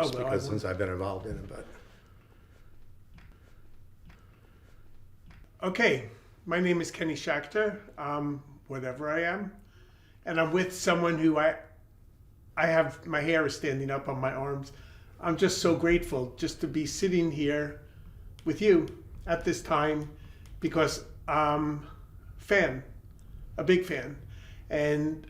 just well, because since I've been involved in it, but Okay, my name is Kenny Schachter, whatever I am, and I'm with someone who I have, my hair is standing up on my arms. I'm just so grateful just to be sitting here with you at this time because I'm a big fan, and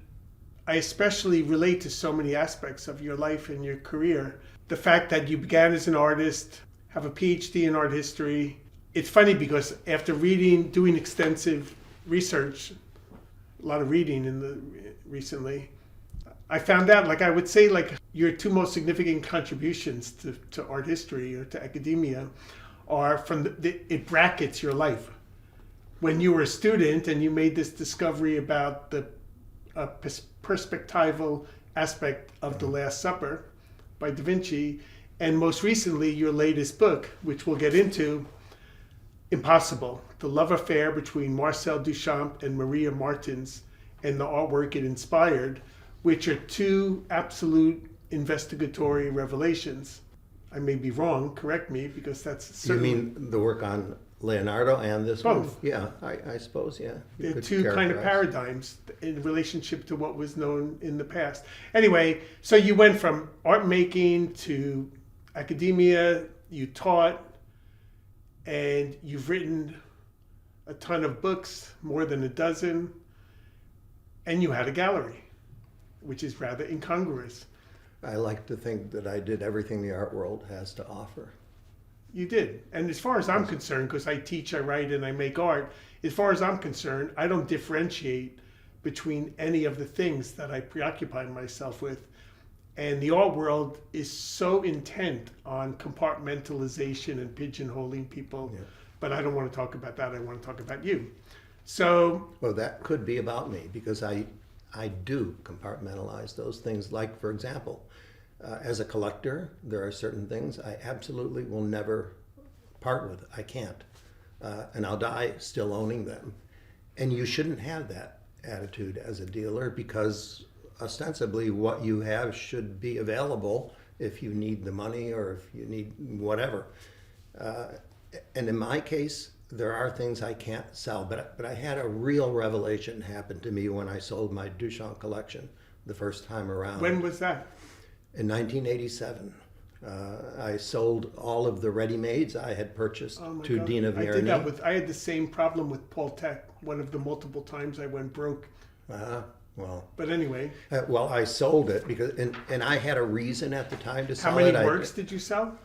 I especially relate to so many aspects of your life and your career. The fact that you began as an artist, have a PhD in art history. It's funny because after doing extensive research, a lot of reading recently, I found out, like I would say, like your two most significant contributions to art history or to academia are from it brackets your life. When you were a student and you made this discovery about the perspectival aspect of The Last Supper by Da Vinci, and most recently your latest book, which we'll get into, Impossible, the love affair between Marcel Duchamp and Maria Martins and the artwork it inspired, which are two absolute investigatory revelations. I may be wrong, correct me, because that's certainly... You mean the work on Leonardo and this Both. one? Yeah, I suppose, yeah. They're two kind of paradigms in relationship to what was known in the past. Anyway, so you went from art making to academia, you taught, and you've written a ton of books, more than a dozen, and you had a gallery, which is rather incongruous. I like to think that I did everything the art world has to offer. You did. And as far as I'm concerned, because I teach, I write, and I make art, as far as I'm concerned, I don't differentiate between any of the things that I preoccupy myself with. And the art world is so intent on compartmentalization and pigeonholing people. Yeah. But I don't want to talk about that. I want to talk about you. So... Well, that could be about me, because I do compartmentalize those things. Like, for example, as a collector, there are certain things I absolutely will never part with. I can't. And I'll die still owning them. And you shouldn't have that attitude as a dealer, because ostensibly what you have should be available if you need the money or if you need whatever. And in my case, there are things I can't sell, but I had a real revelation happen to me when I sold my Duchamp collection the first time around. When was that? In 1987. I sold all of the ready-mades I had purchased to Dina Vierny. I had the same problem with Paul Tech, one of the multiple times I went broke. Well. But anyway. Well, I sold it because, and I had a reason at the time to sell it. How many it. works did you sell?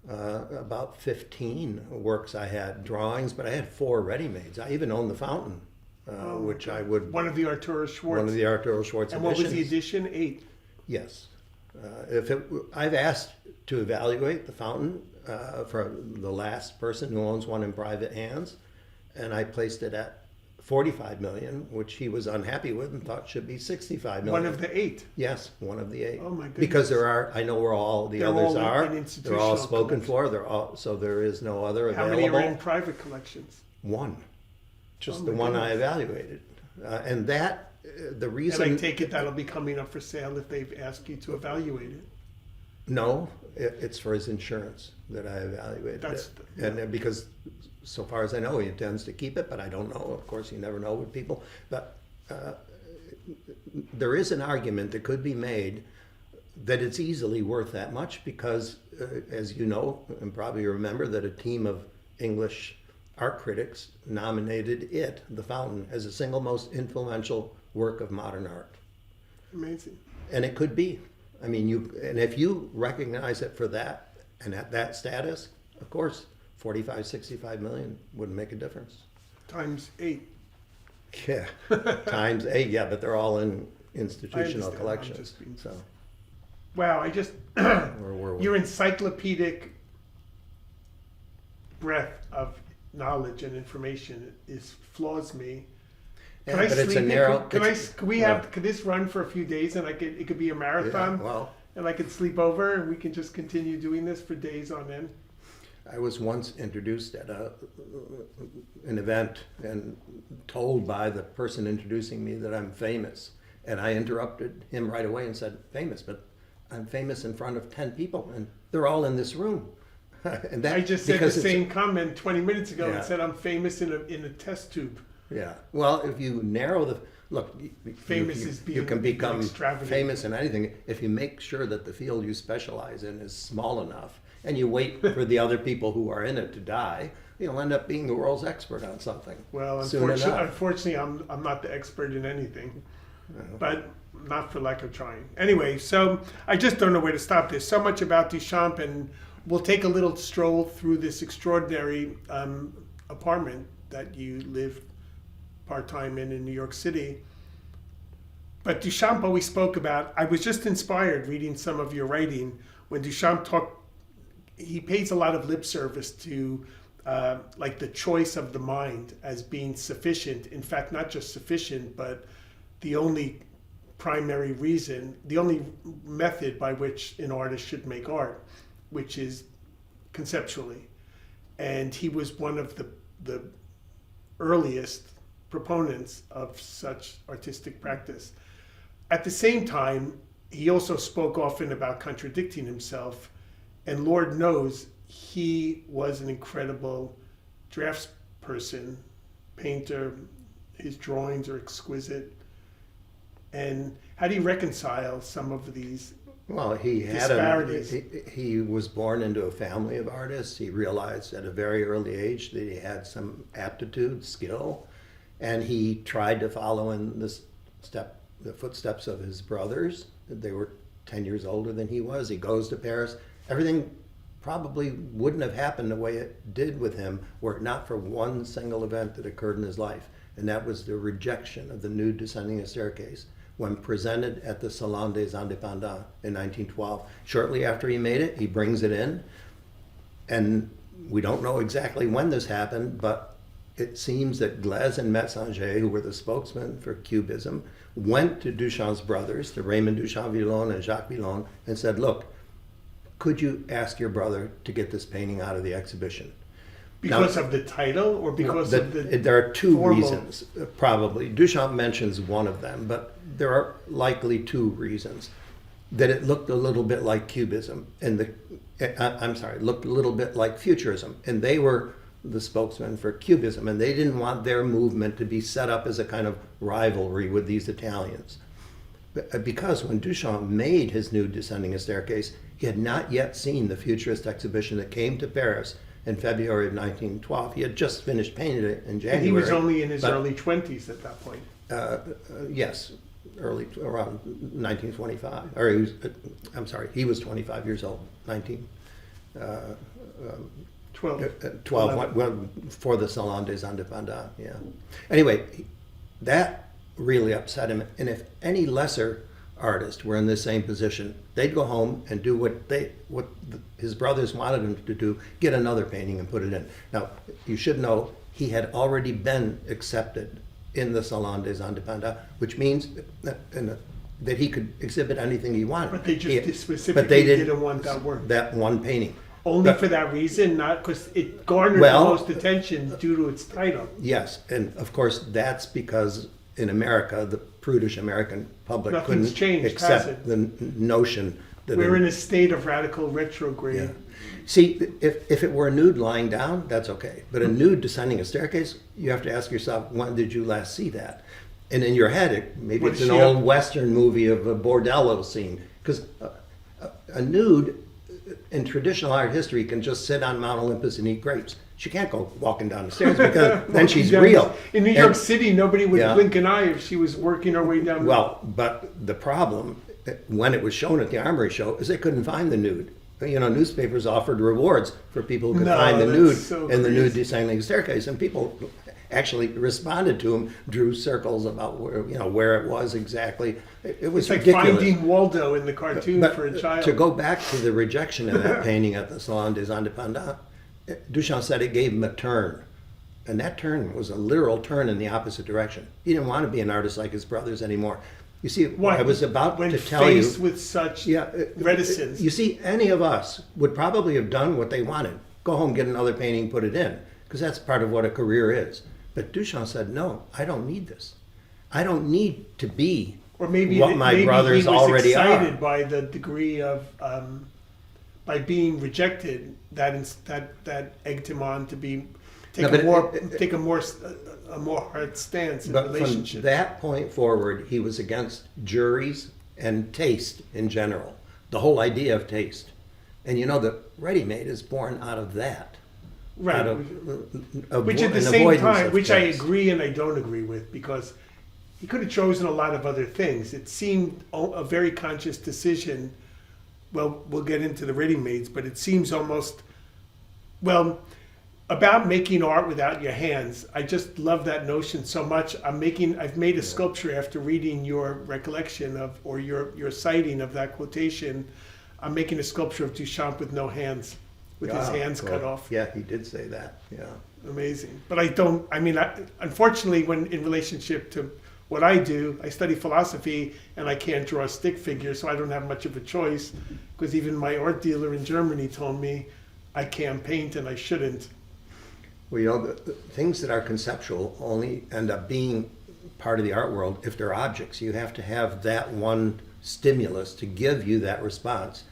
About 15 works I had, drawings, but I had 4 ready-mades. I even owned the fountain, which I would... One of the Arturo Schwartz. One of the Arturo Schwartz and editions. What was the edition? 8? Yes. I've asked to evaluate the fountain for the last person who owns one in private hands, and I placed it at 45 million, which he was unhappy with and thought should be 65 million. One of the 8? Yes, one of the 8. Oh my goodness. Because I know where all the others are. They're all spoken for. So there is no other available. How many are in private collections? 1. Just the one I evaluated. And that, the reason... And I take it that'll be coming up for sale if they've asked you to evaluate it. No, it's for his insurance that I evaluated it. And because so far as I know, he intends to keep it, but I don't know. Of course, you never know with people. But there is an argument that could be made that it's easily worth that much because, as you know, and probably remember, that a team of English art critics nominated it, The Fountain, as the single most influential work of modern art. Amazing. And it could be. I mean, and if you recognize it for that and at that status, of course, 45, 65 million wouldn't make a difference. Times 8. Yeah, times 8. Yeah, but they're all in institutional collections. So. Wow, your encyclopedic breadth of knowledge and information floors me. Can it's a narrow. Could this run for a few days and it could be a marathon? Yeah, well, and I could sleep over and we can just continue doing this for days on end. I was once introduced at an event and told by the person introducing me that I'm famous, and I interrupted him right away and said, "Famous, but I'm famous in front of 10 people, and they're all in this room. And that, I just said the because it's- same comment 20 minutes ago Yeah. and said I'm famous in a test tube. Yeah. Well, if you narrow the look, Famous you, is you being can become extravagant. famous in anything if you make sure that the field you specialize in is small enough, and you wait for the other people who are in it to die. You'll end up being the world's expert on something. Well, soon enough. unfortunately, I'm not the expert in anything, but not for lack of trying. Anyway, so I just don't know where to stop. There's so much about Duchamp, and we'll take a little stroll through this extraordinary apartment that you live part-time in New York City. But Duchamp always spoke about, I was just inspired reading some of your writing, when Duchamp talked, he pays a lot of lip service to like the choice of the mind as being sufficient. In fact, not just sufficient, but the only primary reason, the only method by which an artist should make art, which is conceptually. And he was one of the earliest proponents of such artistic practice. At the same time, he also spoke often about contradicting himself, and Lord knows he was an incredible draftsperson, painter. His drawings are exquisite. And how do you reconcile some of these Well, he had disparities? he was born into a family of artists. He realized at a very early age that he had some aptitude, skill, and he tried to follow in the footsteps of his brothers. They were 10 years older than he was. He goes to Paris. Everything probably wouldn't have happened the way it did with him were it not for one single event that occurred in his life, and that was the rejection of the nude descending a staircase when presented at the Salon des Indépendants in 1912. Shortly after he made it, he brings it in, and we don't know exactly when this happened, but it seems that Glaise and Metzinger, who were the spokesmen for Cubism, went to Duchamp's brothers, to Raymond Duchamp-Villon and Jacques Villon, and said, look, could you ask your brother to get this painting out of the exhibition? Because of the title or because of the There are two formal- reasons, probably. Duchamp mentions one of them, but there are likely two reasons. That it looked a little bit like Cubism, and looked a little bit like Futurism, and they were the spokesman for Cubism, and they didn't want their movement to be set up as a kind of rivalry with these Italians. Because when Duchamp made his nude descending a staircase, he had not yet seen the Futurist exhibition that came to Paris in February of 1912. He had just finished painting it in January. And he was only in his but- early 20s at that point. Yes, around 1925. Or he was, he was 25 years old, 12. 12, well, for the Salon des Indépendants, yeah. Anyway, that really upset him. And if any lesser artist were in the same position, they'd go home and do what his brothers wanted him to do, get another painting and put it in. Now, you should know he had already been accepted in the Salon des Indépendants, which means that he could exhibit anything he wanted. But they just But specifically they didn't want that work. That one painting. Only But- for that reason, not because it garnered Well- the most attention due to its title. Yes, and of course that's because in America the prudish American public Nothing's couldn't changed, has accept it? the notion that We're in a state of radical retrograde. yeah. See, if it were a nude lying down, that's okay. But a nude descending a staircase, you have to ask yourself, when did you last see that? And in your head, maybe What it's is an she old up- Western movie of a bordello scene. Because a nude in traditional art history can just sit on Mount Olympus and eat grapes. She can't go walking down the stairs because then she's real. In New York And- City, nobody would Yeah. blink an eye if she was working her way down. Well, but the problem, when it was shown at the Armory show, is they couldn't find the nude. You know, newspapers offered rewards for people who could No, find the that's nude so in the nude crazy. descending staircase, and people actually responded to him, drew circles about where it was exactly. It was it's like ridiculous. finding Waldo in the cartoon But for a child. to go back to the rejection of that painting at the Salon des Indépendants, Duchamp said it gave him a turn. And that turn was a literal turn in the opposite direction. He didn't want to be an artist like his brothers anymore. You see, What? I was about when to tell you. faced with such Yeah, reticence. You see, any of us would probably have done what they wanted. Go home, get another painting, put it in. Because that's part of what a career is. But Duchamp said, no, I don't need this. I don't need to be Or maybe what my maybe brothers he was already excited are. by the degree of by being rejected that egged him on to take a more hard stance in But from relationship. that point forward, he was against juries and taste in general, the whole idea of taste. And you know, the ready-made is born out of that. Right. Out of Which at the an same avoidance time, of which I taste. agree and I don't agree with, because he could have chosen a lot of other things. It seemed a very conscious decision. Well, we'll get into the ready-mades, but it seems almost, well, about making art without your hands. I just love that notion so much. I've made a sculpture after reading your recollection of, or your citing of that quotation. I'm making a sculpture of Duchamp with no hands, with his hands cut off. Yeah, he did say that. Yeah. Amazing. But unfortunately, when in relationship to what I do, I study philosophy and I can't draw a stick figure, so I don't have much of a choice, because even my art dealer in Germany told me I can't paint and I shouldn't. Well, you know, the things that are conceptual only end up being part of the art world if they're objects. You have to have that one stimulus to give you that response.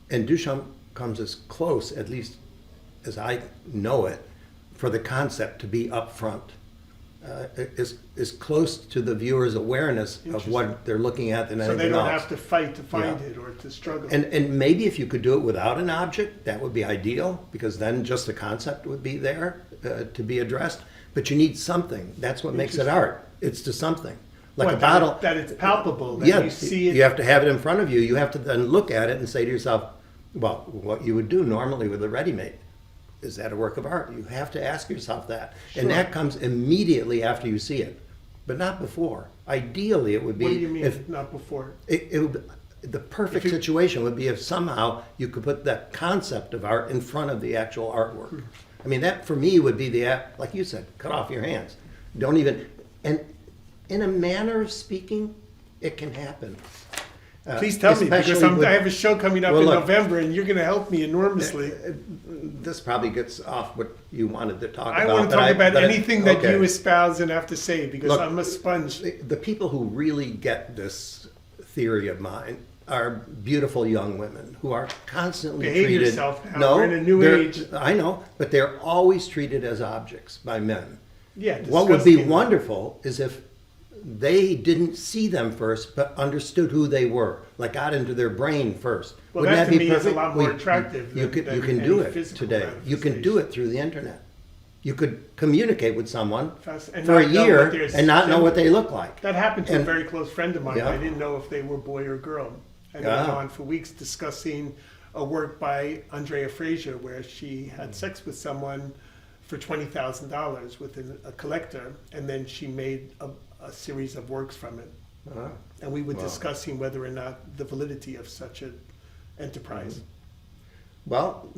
And Duchamp comes as close, at least as I know it, for the concept to be up front. Is close to the viewer's awareness of what they're looking at than So anything they don't else. have to fight to find it or to struggle. And maybe if you could do it without an object, that would be ideal, because then just the concept would be there to be addressed. But you need something. That's what makes it art. It's to something. Like What, a bottle. that it's palpable, that Yeah, you see it. you have to have it in front of you. You have to then look at it and say to yourself, well, what you would do normally with a ready-made. Is that a work of art? You have to ask yourself that. Sure. And that comes immediately after you see it, but not before. Ideally, it would be What do you mean, if not before? it would, the perfect situation would be if somehow you could put that concept of art in front of the actual artwork. I mean, that for me would be like you said, cut off your hands. Don't even, and in a manner of speaking, it can happen. Please tell me, because especially I have a show coming up Well, in look, November, and you're going to help me enormously. This probably gets off what you wanted to talk I about. want to but talk about but anything that okay. you espouse and have to say, because Look, I'm a sponge. The people who really get this theory of mine are beautiful young women who are constantly Behave treated. yourself now. No, We're in a new they're- age. I know, but they're always treated as objects by men. Yeah, What would be disgusting. wonderful is if they didn't see them first, but understood who they were, like got into their brain first. Well, Wouldn't that that to be me is a perfect? lot more attractive You than can any do it physical today. You can do manifestation. it through the internet. You could communicate with someone And for a not know year what their and not know gender- what they look like. That happened to a And- very close friend of mine. Yeah. I didn't know if they were boy or girl. And we Ah. went on for weeks discussing a work by Andrea Fraser where she had sex with someone for $20,000 with a collector, and then she made a series of works from it. Ah. And we were Wow. discussing whether or not the validity of such an enterprise. Well,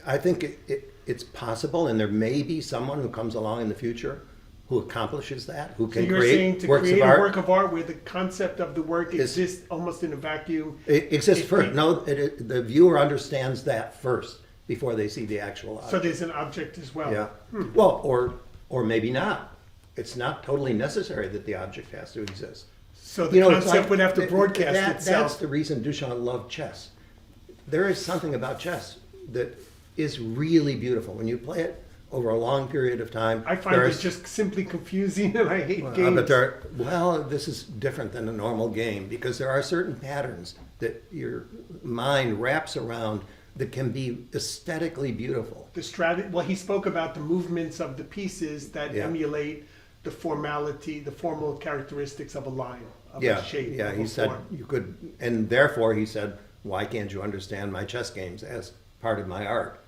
I think it's possible, and there may be someone who comes along in the future who accomplishes that, who So can you're saying create to works create of a art. work of art where the concept of the work Is- exists almost in a vacuum. It exists If first. we- No, the viewer understands that first before they see the actual object. So there's an object as well. Yeah. Well, or maybe not. It's not totally necessary that the object has to exist. So the it's concept like- would have to broadcast That's itself. the reason Duchamp loved chess. There is something about chess that is really beautiful. When you play it over a long period of time, I find it there's- just simply confusing, and I hate but games. this is different than a normal game because there are certain patterns that your mind wraps around that can be aesthetically beautiful. Well, he spoke about the movements of the pieces that Yeah. emulate the formality, the formal characteristics of a line, of Yeah, a shape, yeah. of He a said form. you could, and therefore he said, "Why can't you understand my chess games as part of my art?"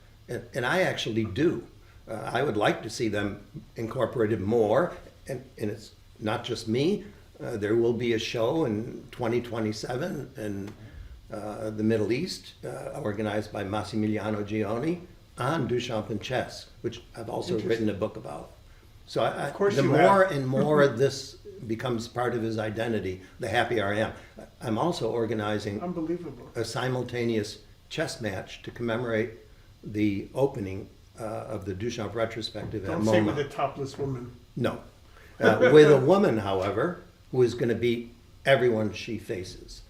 And I actually do. I would like to see them incorporated more, and it's not just me. There will be a show in 2027 in the Middle East, organized by Massimiliano Gioni, on Duchamp and chess, which I've also written a book about. So Of course the you more have. and more this becomes part of his identity, the happier I am. I'm also organizing Unbelievable. a simultaneous chess match to commemorate the opening of the Duchamp retrospective at Don't say with MoMA. a topless woman. No. With a woman, however, who is going to beat everyone she faces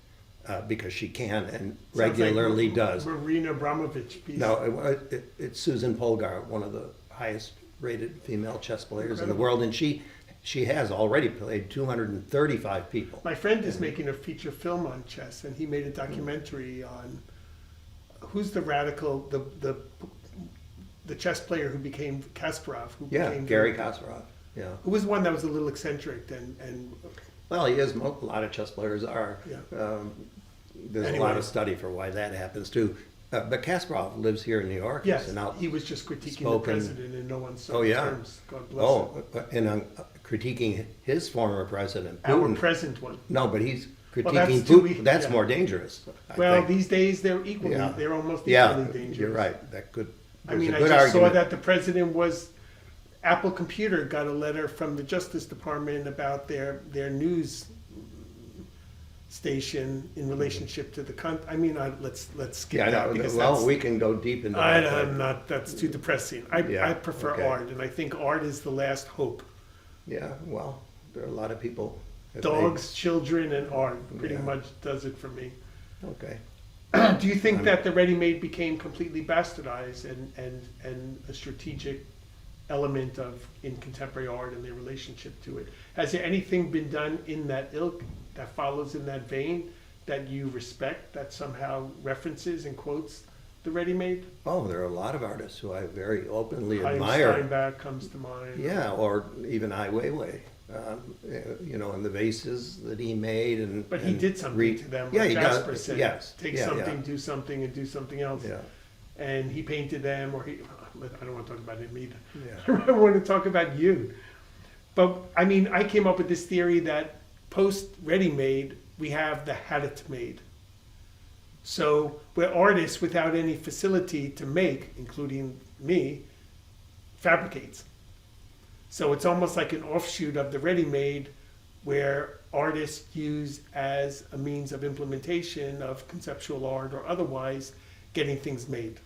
because she can and Sounds regularly like does. Marina Abramovich piece. No, it's Susan Polgar, one of the highest rated female chess players in the Incredible. world, and she has already played 235 people. My friend is making a feature film on chess, and he made a documentary on who's the radical, the chess player who became Kasparov, who Yeah, became Gary Kasparov. Yeah. who was one that was a little eccentric and Well, he is. A lot of chess players are. Yeah. There's a Anyway. lot of study for why that happens too. But Kasparov lives here in New York. yes, He's an he was just critiquing the outspoken- president in no uncertain Oh, yeah. terms. God bless him. and I'm critiquing his former president, Our Putin. present one. No, but he's critiquing that's too Putin. weak, That's yeah. more dangerous. I Well, think. these days they're equally, Yeah. they're almost Yeah, equally dangerous. you're right. That could. I there's mean, a I good just saw argument. that the president was, Apple Computer got a letter from the Justice Department about their news station in relationship to the I mean, let's skip Yeah, I that know. because Well, that's, we can go deep into that. I'm not, that's too depressing. I Yeah, prefer okay. art, and I think art is the last hope. Yeah, well, there are a lot of people. that Dogs, children, and art pretty Yeah. much does it for me. Okay. Do you think that the ready-made became completely bastardized and a strategic element of in contemporary art and their relationship to it? Has there anything been done in that ilk that follows in that vein that you respect, that somehow references and quotes the ready-made? Oh, there are a lot of artists who I very openly Chaim admire. Steinbeck comes to mind. Yeah, or even Ai Weiwei. And the vases that he made, and But he and did something to them. Yeah, like he Jasper does. said, Yes, take yeah, something, yeah. do something, and do something else. Yeah, And he painted them, or I don't want to talk about him either. yeah. I want to talk about you. But I mean, I came up with this theory that post ready-made, we have the had it made. So we're artists without any facility to make, including me, fabricates. So it's almost like an offshoot of the ready-made, where artists use as a means of implementation of conceptual art or otherwise getting things made.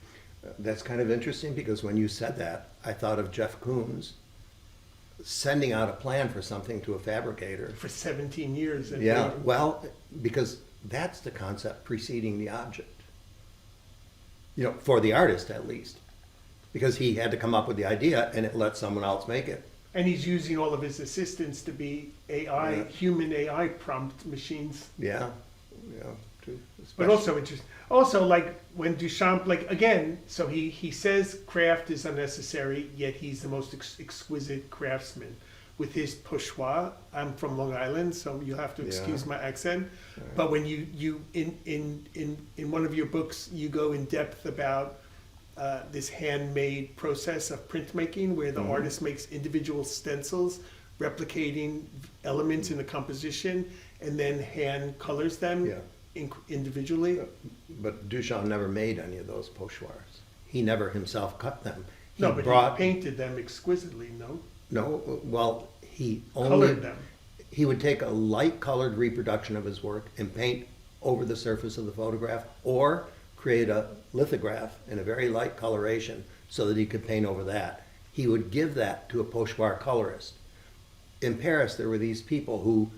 That's kind of interesting because when you said that, I thought of Jeff Koons sending out a plan for something to a fabricator. For 17 years. And Yeah, waiting. well, because that's the concept preceding the object. For the artist at least. Because he had to come up with the idea and it let someone else make it. And he's using all of his assistants to be AI, Yeah. human AI prompt machines. Yeah, But especially- also interesting. Also, like when Duchamp, like again, so he says craft is unnecessary, yet he's the most exquisite craftsman. With his pochoir, I'm from Long Island, so you'll have to excuse Yeah. my accent. But when you in one of your books, you go in depth about this handmade process of printmaking, where the artist makes individual stencils, replicating elements in the composition, and then hand colors them Yeah. individually. But Duchamp never made any of those pochoirs. He never himself cut them. No, but brought, he painted them exquisitely. No, No, well, he only colored them. he would take a light colored reproduction of his work and paint over the surface of the photograph, or create a lithograph in a very light coloration so that he could paint over that. He would give that to a pochoir colorist. In Paris, there were these people who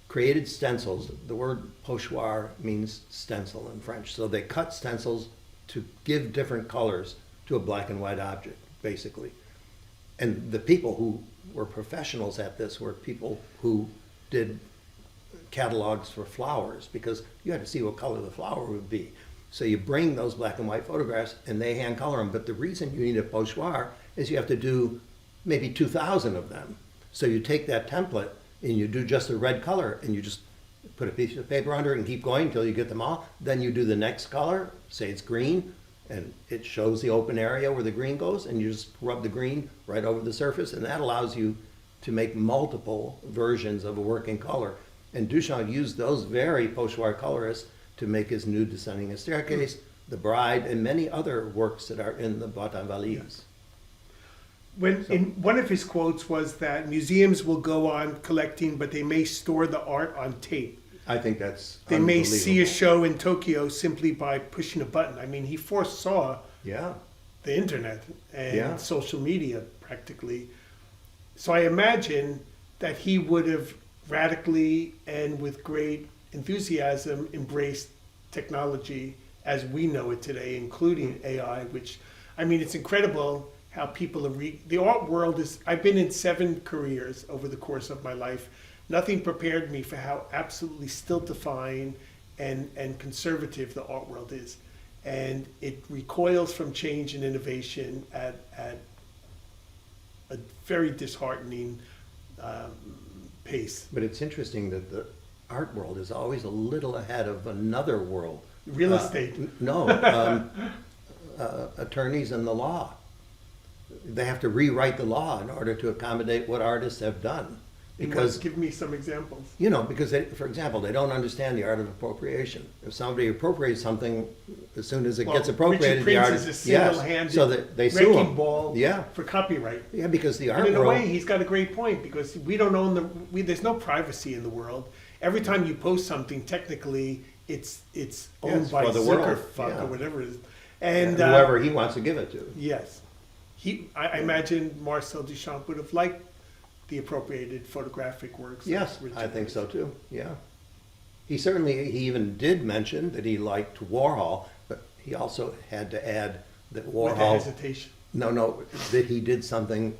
created stencils. The word pochoir means stencil in French. So they cut stencils to give different colors to a black and white object, basically. And the people who were professionals at this were people who did catalogs for flowers, because you had to see what color the flower would be. So you bring those black and white photographs and they hand color them. But the reason you need a pochoir is you have to do maybe 2,000 of them. So you take that template and you do just a red color and you just put a piece of paper under it and keep going until you get them all. Then you do the next color, say it's green, and it shows the open area where the green goes, and you just rub the green right over the surface, and that allows you to make multiple versions of a working color. And Duchamp used those very pochoir colorists to make his Nude Descending a Staircase, The Bride, and many other works that are in the Boîte à Valise. When in one of his quotes was that museums will go on collecting, but they may store the art on tape. I think that's They may see a unbelievable. show in Tokyo simply by pushing a button. I mean, he foresaw Yeah, the internet and Yeah. social media practically. So I imagine that he would have radically and with great enthusiasm embraced technology as we know it today, including AI, which, I mean, it's incredible how people are, the art world is, I've been in 7 careers over the course of my life. Nothing prepared me for how absolutely stultifying and conservative the art world is. And it recoils from change and innovation at a very disheartening pace. But it's interesting that the art world is always a little ahead of another world. Real estate. No, attorneys and the law. They have to rewrite the law in order to accommodate what artists have done. Because, give me some examples. you know, because they, for example, they don't understand the art of appropriation. If somebody appropriates something, as soon as it gets appropriated, Richard the Prince artist, is a single-handed so that they sue wrecking them. ball Yeah, for copyright. yeah, because the art And in a world. way, he's got a great point because we don't own there's no privacy in the world. Every time you post something, technically, it's owned Yes, by for the world, Zuckerfuck yeah. or whatever it is. And Whoever he wants to give it to. yes, I imagine Marcel Duchamp would have liked the appropriated photographic works. Yes, of Richard I think Prince. so too, yeah. He even did mention that he liked Warhol, but he also had to add that With the Warhol, hesitation. no, that he did something,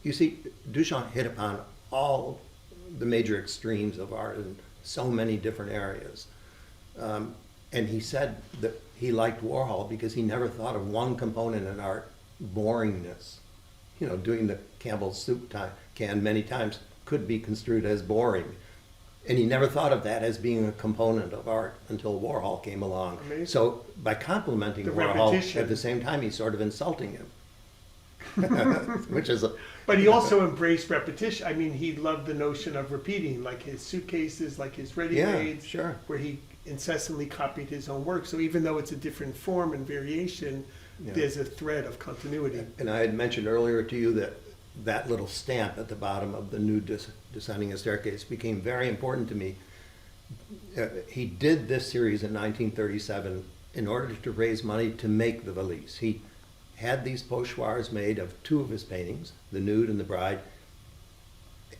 you see, Duchamp hit upon all the major extremes of art in so many different areas. And he said that he liked Warhol because he never thought of one component in art, boringness. You know, doing the Campbell's soup can many times could be construed as boring. And he never thought of that as being a component of art until Warhol came along. Amazing. So by complimenting The Warhol, repetition. at the same time, he's sort of insulting him. Which is But he also embraced repetition. I mean, he loved the notion of repeating, like his suitcases, like his ready-mades, sure. where he incessantly copied his own work. So even though it's a different form and variation, Yeah. there's a thread of continuity. And I had mentioned earlier to you that that little stamp at the bottom of the nude descending a staircase became very important to me. He did this series in 1937 in order to raise money to make the valise. He had these pochoirs made of 2 of his paintings, the nude and the bride,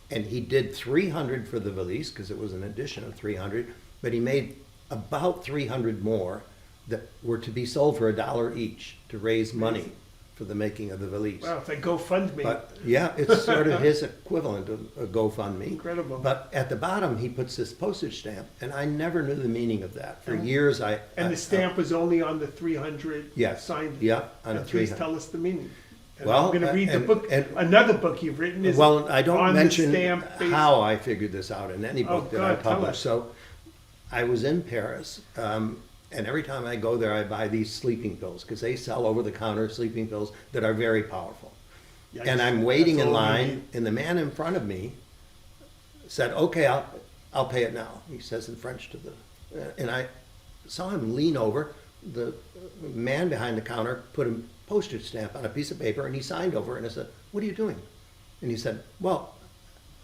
and he did 300 for the valise because it was an edition of 300, but he made about 300 more that were to be sold for $1 each to raise money for the making of the valise. Wow, it's like GoFundMe. But yeah, it's sort of his equivalent of a GoFundMe. Incredible. But at the bottom, he puts this postage stamp, and I never knew the meaning of that. For years, And the stamp was only on the 300 Yes. signed. Yeah, on a And please 300. tell us the meaning. And Well, I'm going to read the and- book. and- Another book you've written is Well, I don't on the mention stamp based- how I figured this out in any book Oh, that I God, tell us. publish. So I was in Paris, and every time I go there, I buy these sleeping pills because they sell over-the-counter sleeping pills that are very powerful. Yikes. And I'm waiting That's in all we line, need. and the man in front of me said, "Okay, I'll pay it now." He says in French to and I saw him lean over. The man behind the counter put a postage stamp on a piece of paper, and he signed over it. And I said, "What are you doing?" And he said, "Well,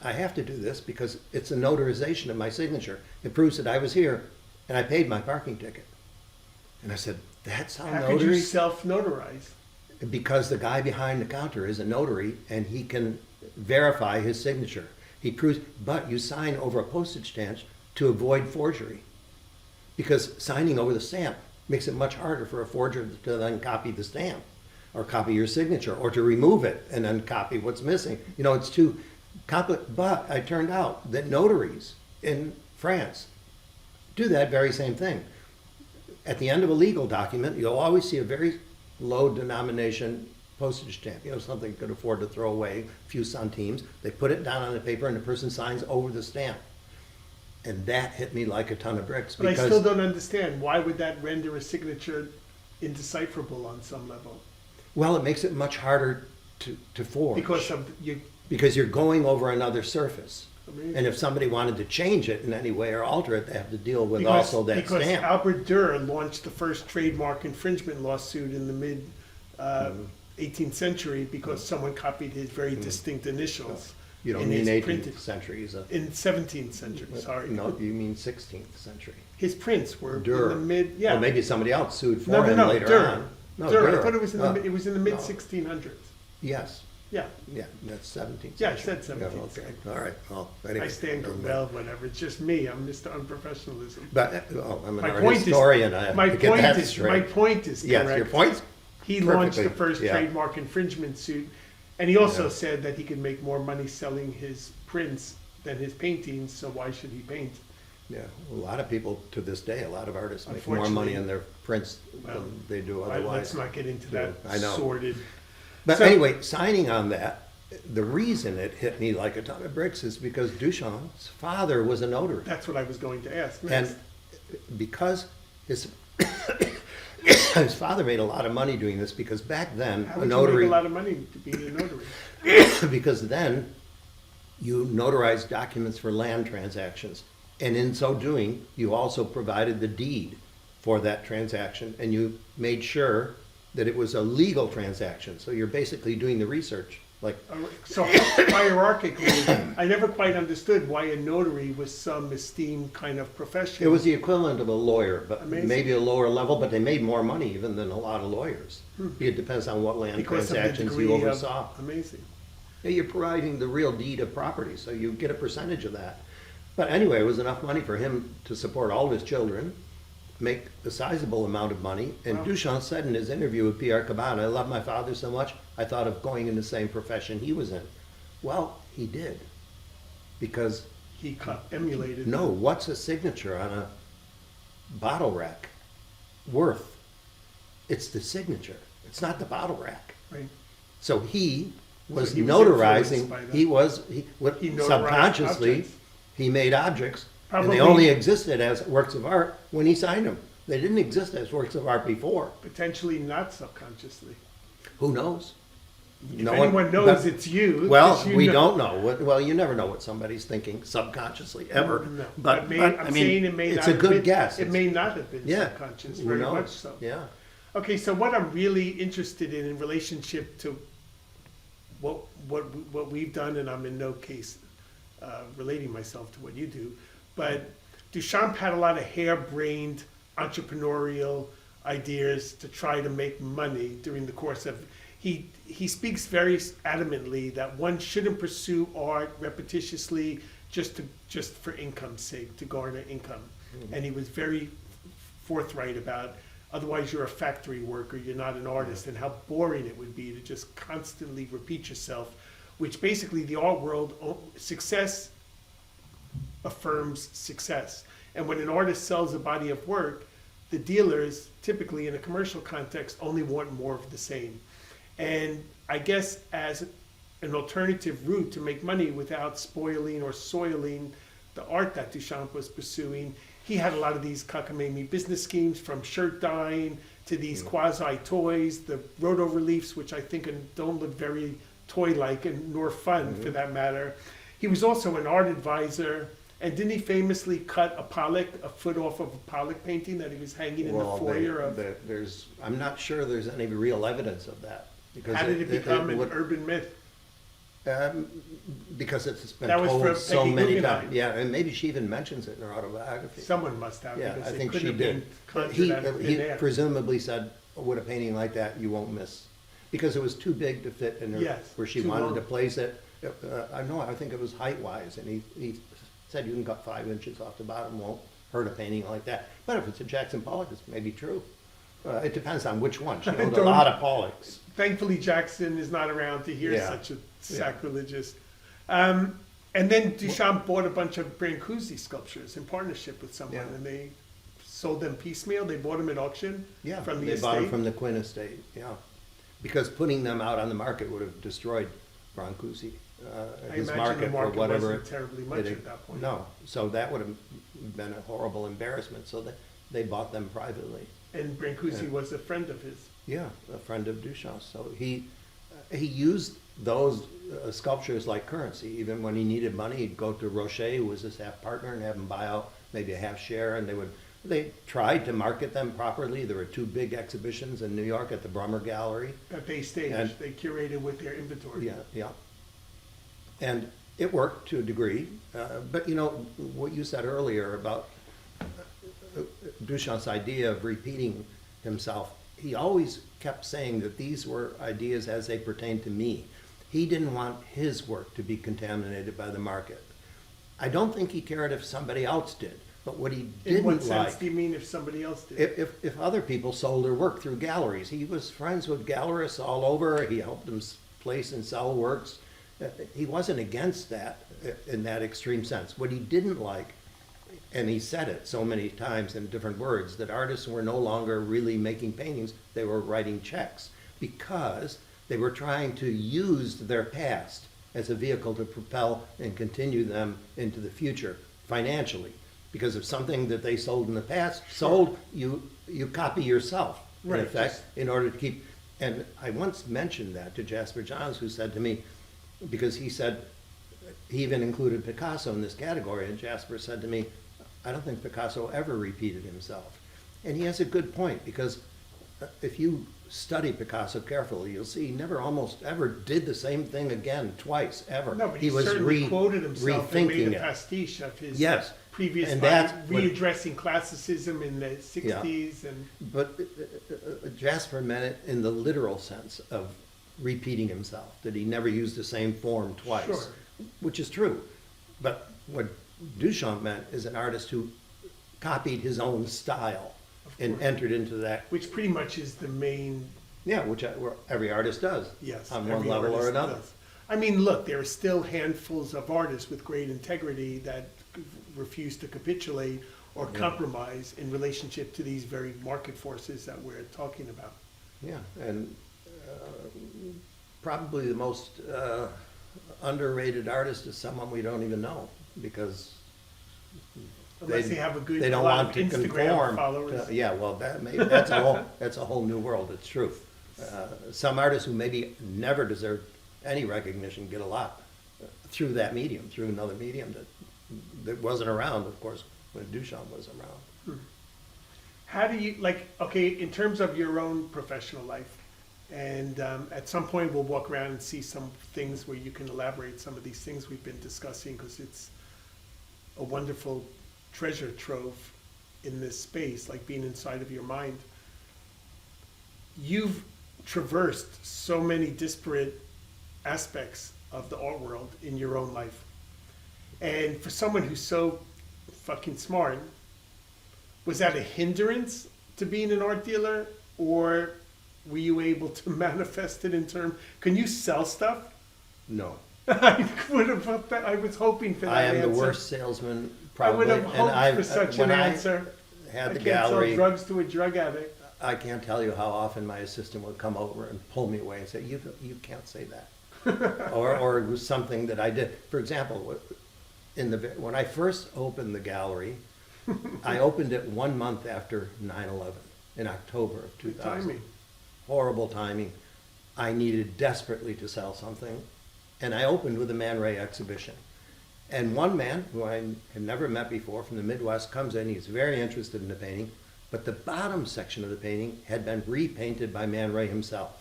I have to do this because it's a notarization of my signature. It proves that I was here, and I paid my parking ticket." And I said, "That's how How could you notaries..." self-notarize? Because the guy behind the counter is a notary and he can verify his signature. He proves, but you sign over a postage stamp to avoid forgery. Because signing over the stamp makes it much harder for a forger to then copy the stamp or copy your signature or to remove it and then copy what's missing. You know, it's too complicated. But I turned out that notaries in France do that very same thing. At the end of a legal document, you'll always see a very low denomination postage stamp, you know, something you could afford to throw away, a few centimes. They put it down on the paper and the person signs over the stamp. And that hit me like a ton of bricks But I because, still don't understand. Why would that render a signature indecipherable on some level? well, it makes it much harder to forge. Because of you. Because you're going over another surface. Amazing. And if somebody wanted to change it in any way or alter it, they have to deal with Because, also that because stamp. Albert Durr launched the first trademark infringement lawsuit in the mid 18th century because someone copied his very distinct initials. You don't in mean his 18th printed- century. In 17th century, sorry. No, you mean 16th century. His prints were Durr. in the mid, yeah. Or maybe somebody else sued for no, him no, later Durr. on. No, Durr. Durr. I thought it was in No. the mid No. 1600s. Yes. Yeah, Yeah, that's 17th Yeah, I century. said 17th Yeah, okay, all right, well, anyway. I stand well, whatever. It's just me. I'm Mr. Unprofessionalism. But, I'm an My art point is- historian, I have My to get point that is, straight. my point is Yes, correct. your point's He launched the perfectly- first yeah. trademark infringement suit, and he also Yeah. said that he could make more money selling his prints than his paintings, so why should he paint? Yeah, a lot of people, to this day, a lot of artists make more Unfortunately- money in their prints Well, than they do Let's otherwise. not get into that I know. sordid. But So- anyway, signing on that, the reason it hit me like a ton of bricks is because Duchamp's father was a notary. That's what I was going to ask And next. because his, his father made a lot of money doing this, because back then, How a would you make notary, a lot of money to be a notary? because then you notarized documents for land transactions. And in so doing, you also provided the deed for that transaction, and you made sure that it was a legal transaction. So you're basically doing the research, like, So hierarchically, I never quite understood why a notary was some esteemed kind of profession. it was the equivalent of a lawyer, but Amazing. maybe a lower level, but they made more money even than a lot of lawyers. It depends on what land because of the transactions degree you of oversaw. amazing. Yeah, you're providing the real deed of property, so you get a percentage of that. But anyway, it was enough money for him to support all of his children, make a sizable amount of money. And Wow. Duchamp said in his interview with Pierre Cabana, I love my father so much, I thought of going in the same profession he was in. Well, he did. Because, He emulated. no, what's a signature on a bottle rack worth? It's the signature. It's not the bottle rack. Right. So he was he was notarizing, influenced by that. he He notarized subconsciously, objects. he made objects. And Probably- they only existed as works of art when he signed them. They didn't exist as works of art before. Potentially not subconsciously. Who knows? If anyone knows, it's you. Well, 'cause you we know. don't know. Well, you never know what somebody's thinking subconsciously, ever. No. But, I I'm mean, saying it may it's not a have good been- guess. It may not have been Yeah. subconscious, Who very knows? much so. Yeah. Okay, so what I'm really interested in relationship to what we've done, and I'm in no case relating myself to what you do, but Duchamp had a lot of harebrained entrepreneurial ideas to try to make money during the course of. He speaks very adamantly that one shouldn't pursue art repetitiously just for income's sake, to garner income, and he was very forthright about. Otherwise, you're a factory worker, you're not an artist, and how boring it would be to just constantly repeat yourself, which basically the art world, success affirms success. And when an artist sells a body of work, the dealers, typically in a commercial context, only want more of the same. And I guess as an alternative route to make money without spoiling or soiling the art that Duchamp was pursuing, he had a lot of these cockamamie business schemes, from shirt dyeing to these quasi toys, the roto reliefs, which I think don't look very toy-like and nor fun for that matter. He was also an art advisor, and didn't he famously cut a foot off of a Pollock painting that he was hanging in the foyer of? I'm not sure there's any real evidence of that. Because How did it become an would- urban myth? Because it's been That was told from so Peggy many Guggenheim. times. Yeah, and maybe she even mentions it in her autobiography. Someone must have, Yeah, because I it think couldn't she have did. been conjured He, out of thin he air. presumably said, with a painting like that, you won't miss. Because it was too big to fit in her, Yes, where she too wanted long. to place it. I think it was height-wise, and he said you can cut 5 inches off the bottom, won't hurt a painting like that. But if it's a Jackson Pollock, it's maybe true. It depends on which one. She owned a Don't- lot of Pollocks. Thankfully, Jackson is not around to hear Yeah. such a sacrilegious. And then Duchamp bought a bunch of Brancusi sculptures in partnership with someone, Yeah. and they sold them piecemeal. They bought them at auction Yeah, from the they estate. bought them from the Quinn estate, yeah. Because putting them out on the market would have destroyed Brancusi, I his imagine market the for market whatever. wasn't terribly much at that point. No, so that would have been a horrible embarrassment, so they bought them privately. And Brancusi Yeah. was a friend of his. Yeah, a friend of Duchamp's, so he used those sculptures like currency. Even when he needed money, he'd go to Rocher, who was his half partner, and have him buy out maybe a half share, and they tried to market them properly. There were 2 big exhibitions in New York at the Brummer Gallery. That they staged, And- they curated with their inventory. Yeah, yeah. And it worked to a degree, but you know, what you said earlier about Duchamp's idea of repeating himself, he always kept saying that these were ideas as they pertain to me. He didn't want his work to be contaminated by the market. I don't think he cared if somebody else did, but what he In what didn't sense like, do you mean if somebody else did? if other people sold their work through galleries, he was friends with gallerists all over. He helped them place and sell works. He wasn't against that in that extreme sense. What he didn't like, and he said it so many times in different words, that artists were no longer really making paintings, they were writing checks because they were trying to use their past as a vehicle to propel and continue them into the future financially. Because if something that they sold in the past sold, you copy yourself, in Right, effect, just- in order to keep. And I once mentioned that to Jasper Johns, who said to me, because he said, he even included Picasso in this category, and Jasper said to me, I don't think Picasso ever repeated himself. And he has a good point, because if you study Picasso carefully, you'll see he never almost ever did the same thing again twice, ever. No, but he was certainly quoted himself and made rethinking a it. pastiche of his Yes, previous and by that's what- readdressing classicism in the 60s. And But Jasper meant it in the literal sense of repeating himself, that he never used the same form twice, Sure. which is true. But what Duchamp meant is an artist who copied his own style and course. entered into that, which pretty much is the main, yeah, which every artist does, yes, on one every level or artist another. does. I mean, look, there are still handfuls of artists with great integrity that refuse to capitulate or compromise in relationship to these very market forces that we're talking about. Yeah, and probably the most underrated artist is someone we don't even know, because Unless they have a good they don't lot want of to Instagram conform. followers. Yeah, well, that's a whole new world. It's true. Some artists who maybe never deserved any recognition get a lot through that medium, through another medium that wasn't around, of course, when Duchamp was around. How do you, like, okay, in terms of your own professional life, and at some point we'll walk around and see some things where you can elaborate some of these things we've been discussing, because it's a wonderful treasure trove in this space, like being inside of your mind. You've traversed so many disparate aspects of the art world in your own life. And for someone who's so fucking smart, was that a hindrance to being an art dealer, or were you able to manifest it in terms? Can you sell stuff? No. I would have hoped that. I was hoping for that I am answer. the worst salesman, I would probably. have hoped for such an when answer. I had I the can't gallery, sell drugs to a drug addict. I can't tell you how often my assistant would come over and pull me away and say, you can't say that. or it was something that I did. For example, when I first opened the gallery, I opened it 1 month after 9/11, in October of Good 2000. timing. Horrible timing. I needed desperately to sell something, and I opened with a Man Ray exhibition. And one man, who I had never met before, from the Midwest, comes in. He's very interested in the painting, but the bottom section of the painting had been repainted by Man Ray himself.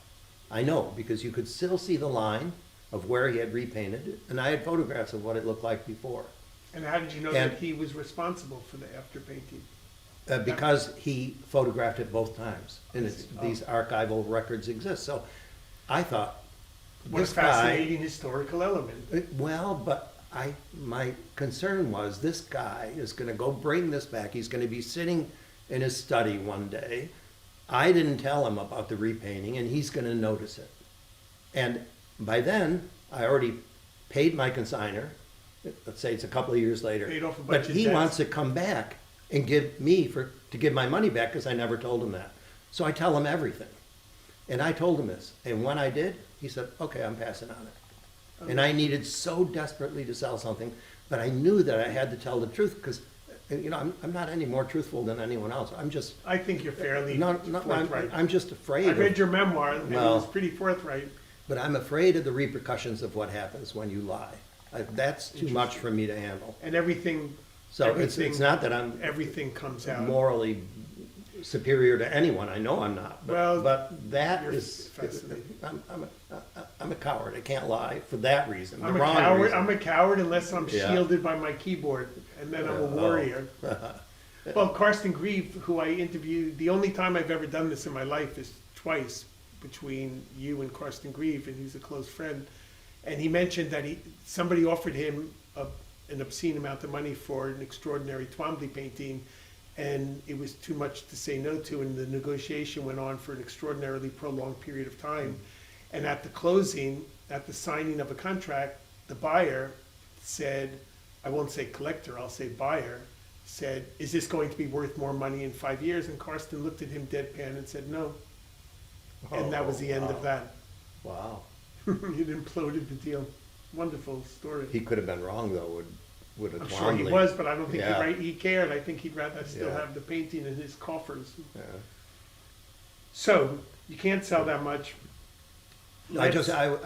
I know, because you could still see the line of where he had repainted it, and I had photographs of what it looked like before. And how did you know And- that he was responsible for the after painting? Because he photographed it both times, and these archival records exist. So I thought, What a this guy, fascinating historical element. well, but my concern was, this guy is going to go bring this back. He's going to be sitting in his study one day. I didn't tell him about the repainting, and he's going to notice it. And by then, I already paid my consignor. Let's say it's a couple of years later. Paid off a bunch But of he debts. wants to come back and give my money back, because I never told him that. So I tell him everything. And I told him this. And when I did, he said, okay, I'm passing on it. And I needed so desperately to sell something, but I knew that I had to tell the truth, because, I'm not any more truthful than anyone else. I'm just, I think you're fairly forthright. I'm just afraid I read of, your memoir, and it Well- was pretty forthright. but I'm afraid of the repercussions of what happens when you lie. That's too much for me to handle. And everything, So it's not that I'm everything comes out. morally superior to anyone. I know I'm not. Well, But that you're is, fascinating. I'm a coward. I can't lie for that reason. I'm the a wrong coward. reason. I'm a coward unless I'm Yeah. shielded by my keyboard, and then I'm a warrior. Well, Karsten Grieve, who I interviewed, the only time I've ever done this in my life is twice, between you and Karsten Grieve, and he's a close friend. And he mentioned that somebody offered him an obscene amount of money for an extraordinary Twombly painting, and it was too much to say no to, and the negotiation went on for an extraordinarily prolonged period of time. And at the closing, at the signing of a contract, the buyer said, I won't say collector, I'll say buyer, said, is this going to be worth more money in 5 years? And Karsten looked at him deadpan and said, no. And that was the end of that. Wow. It imploded the deal. Wonderful story. He could have been wrong though, with a I'm sure he Twombly. was, but I don't think Yeah. he cared. I think he'd rather still Yeah. have the painting in his coffers. Yeah. So, you can't sell that much. I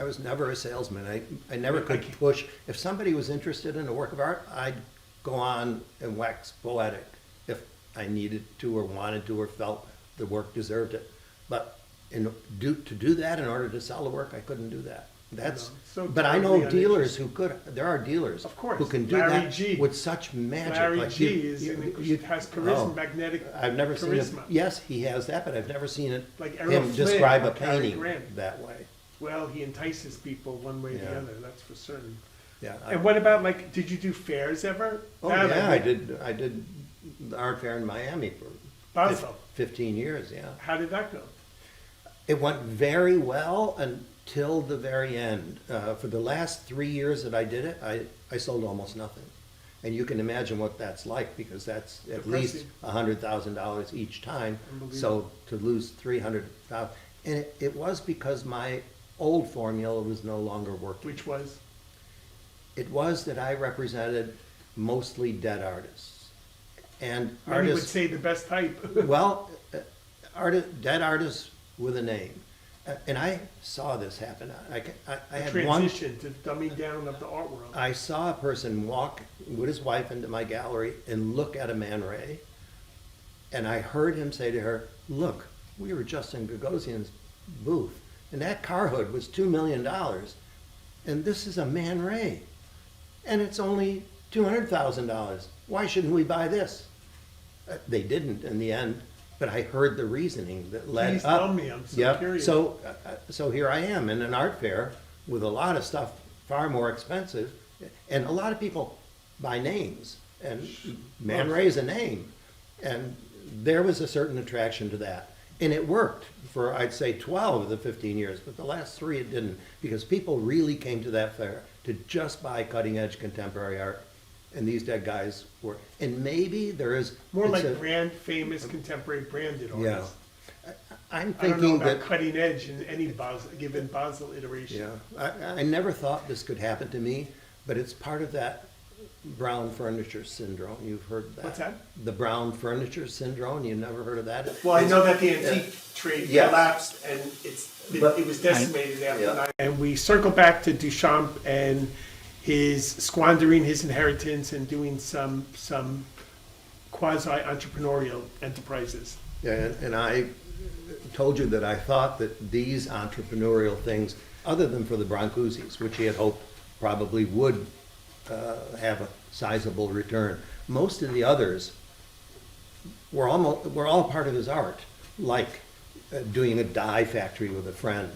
was never a salesman. I never could push. If somebody was interested in a work of art, I'd go on and wax poetic if I needed to or wanted to or felt the work deserved it. But to do that in order to sell the work, I couldn't do that. That's. No, so but I know terribly dealers who could. There are dealers, Of course. who can do Larry that G. with such magic. Larry Like G has charisma, oh, magnetic I've never seen it. charisma. Yes, he has that, but I've never seen it. Like Errol Him Flynn describe or a Cary painting Grant. that way. Well, he entices people one way or the Yeah. other, that's for certain. Yeah. And what about, like, did you do fairs ever? Oh That yeah, I I think- did. I did the art fair in Miami for Basel. 15 years. Yeah, How did that go? it went very well until the very end. For the last 3 years that I did it, I sold almost nothing, and you can imagine what that's like because that's at least Depressing. $100,000 each time. Unbelievable. So to lose 300,000, and it was because my old formula was no longer working. Which was? It was that I represented mostly dead artists. And Many would artists, say the best type. well, dead artists with a name. And I saw this happen. I had one, Transition to dumbing down of the art world. I saw a person walk with his wife into my gallery and look at a Man Ray. And I heard him say to her, look, we were just in Gagosian's booth. And that car hood was $2 million. And this is a Man Ray. And it's only $200,000. Why shouldn't we buy this? They didn't in the end, but I heard the reasoning that led Please up. tell me, I'm so Yep. curious. So here I am in an art fair with a lot of stuff far more expensive, and a lot of people buy names, and Man Ray's a name, and there was a certain attraction to that. And it worked for, I'd say, 12 of the 15 years, but the last 3 it didn't, because people really came to that fair to just buy cutting-edge contemporary art, and these dead guys were, and maybe there is... More it's like brand famous contemporary branded Yeah. artists. I'm I don't know thinking about that... cutting edge in any given Basel iteration. Yeah, I never thought this could happen to me, but it's part of that brown furniture syndrome. You've heard that? What's that? The brown furniture syndrome. You've never heard of that? Well, I know that the antique trade Yeah. collapsed and But- it was decimated after Yeah. 9. And we circle back to Duchamp and his squandering his inheritance and doing some quasi-entrepreneurial enterprises. Yeah, and I told you that I thought that these entrepreneurial things, other than for the Brancusis, which he had hoped probably would have a sizable return, most of the others were all part of his art, like doing a dye factory with a friend.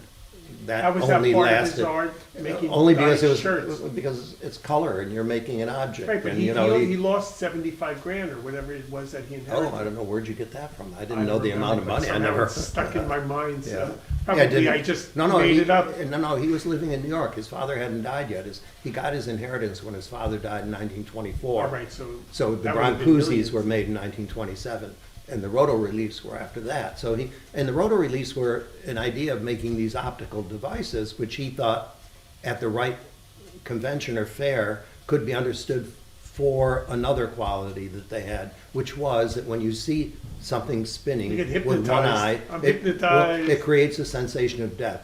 How was only that part of lasted his art? Making only because dyed it was shirts. because it's color and you're making an object. Right, but and, he, you know, he lost 75 grand or whatever it was that he inherited. oh, I don't know, where'd you get that from? I I didn't know the don't amount of remember, but money. I somehow never it's stuck in my mind. So Yeah. probably didn't- I just no, made he, it up. No, he was living in New York. His father hadn't died yet. He got his inheritance when his father died in 1924. All right, so So the that would have been Brancusis millions. were made in 1927, and the roto reliefs were after that. So and the roto reliefs were an idea of making these optical devices, which he thought, at the right convention or fair, could be understood for another quality that they had, which was that when you see something spinning You get with one eye, hypnotized. I'm hypnotized. it creates a sensation of death.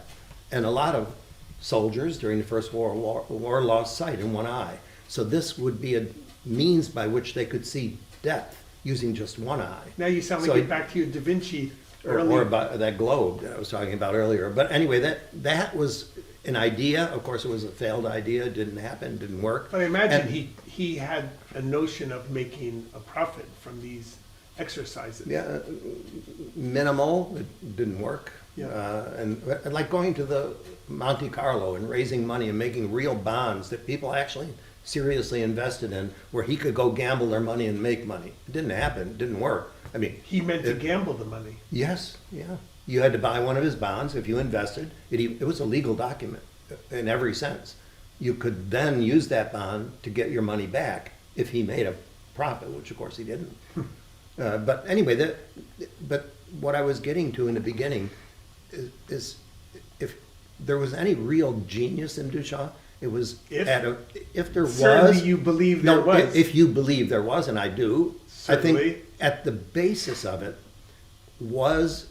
And a lot of soldiers during the First World War lost sight in one eye. So this would be a means by which they could see death using just one eye. Now you sound like So you're back to your Da Vinci or earlier. about that globe that I was talking about earlier. But anyway, that was an idea. Of course, it was a failed idea. It didn't happen. Didn't work. But I imagine And- he had a notion of making a profit from these exercises. Yeah, minimal. It didn't work. Yeah. And like going to the Monte Carlo and raising money and making real bonds that people actually seriously invested in, where he could go gamble their money and make money. It didn't happen. It didn't work. I mean, He meant to gamble the money. yes, yeah. You had to buy one of his bonds if you invested. It was a legal document in every sense. You could then use that bond to get your money back if he made a profit, which of course he didn't. But anyway, but what I was getting to in the beginning is if there was any real genius in Duchamp, it was if there was. Certainly you believe there was. If you believe there was, and I do, Certainly. I think at the basis of it was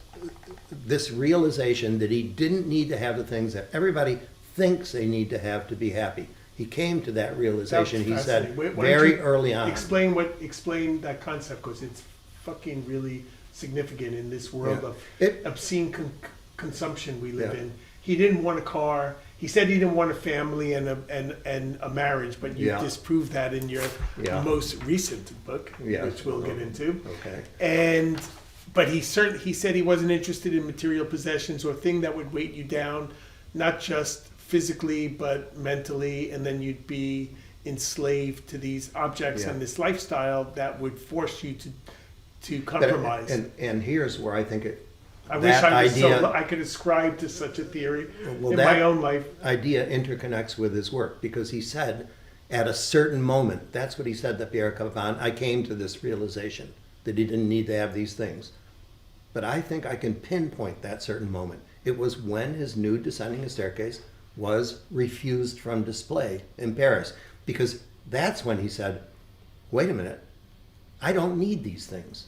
this realization that he didn't need to have the things that everybody thinks they need to have to be happy. He came to that realization, he said, Why don't very you early on. Explain that concept, because it's fucking really significant in this world Yeah. of obscene consumption we live Yeah. in. He didn't want a car. He said he didn't want a family and a marriage, but you Yeah. disproved that in your Yeah. most recent book, Yes. which we'll get into. Okay. But he said he wasn't interested in material possessions or thing that would weight you down, not just physically but mentally, and then you'd be enslaved to these objects Yeah. and this lifestyle that would force you to compromise. And here's where I think I wish idea, I could ascribe to such a theory Well, in that my own life. idea interconnects with his work, because he said at a certain moment, that's what he said to Pierre Cavin, I came to this realization that he didn't need to have these things. But I think I can pinpoint that certain moment. It was when his nude descending a staircase was refused from display in Paris, because that's when he said, wait a minute, I don't need these things.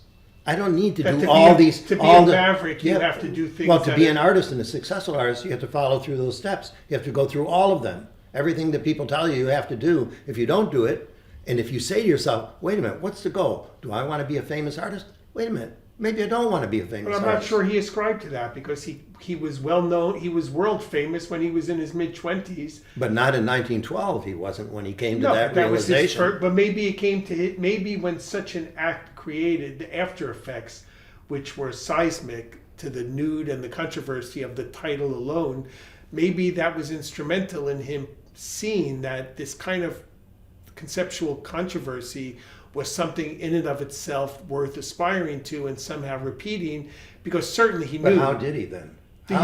I don't need to do all these. To be a maverick, you have to do things. Well, to be an artist and a successful artist, you have to follow through those steps. You have to go through all of them. Everything that people tell you have to do. If you don't do it, and if you say to yourself, wait a minute, what's the goal? Do I want to be a famous artist? Wait a minute, maybe I don't want to be a famous artist. But I'm not sure he ascribed to that, because he was well known. He was world famous when he was in his mid-20s. But not in 1912. He wasn't when he came to that realization. Was his first, but maybe it came to it. Maybe when such an act created the after effects, which were seismic to the nude and the controversy of the title alone, maybe that was instrumental in him seeing that this kind of conceptual controversy was something in and of itself worth aspiring to and somehow repeating, because certainly he knew. But how did he then? The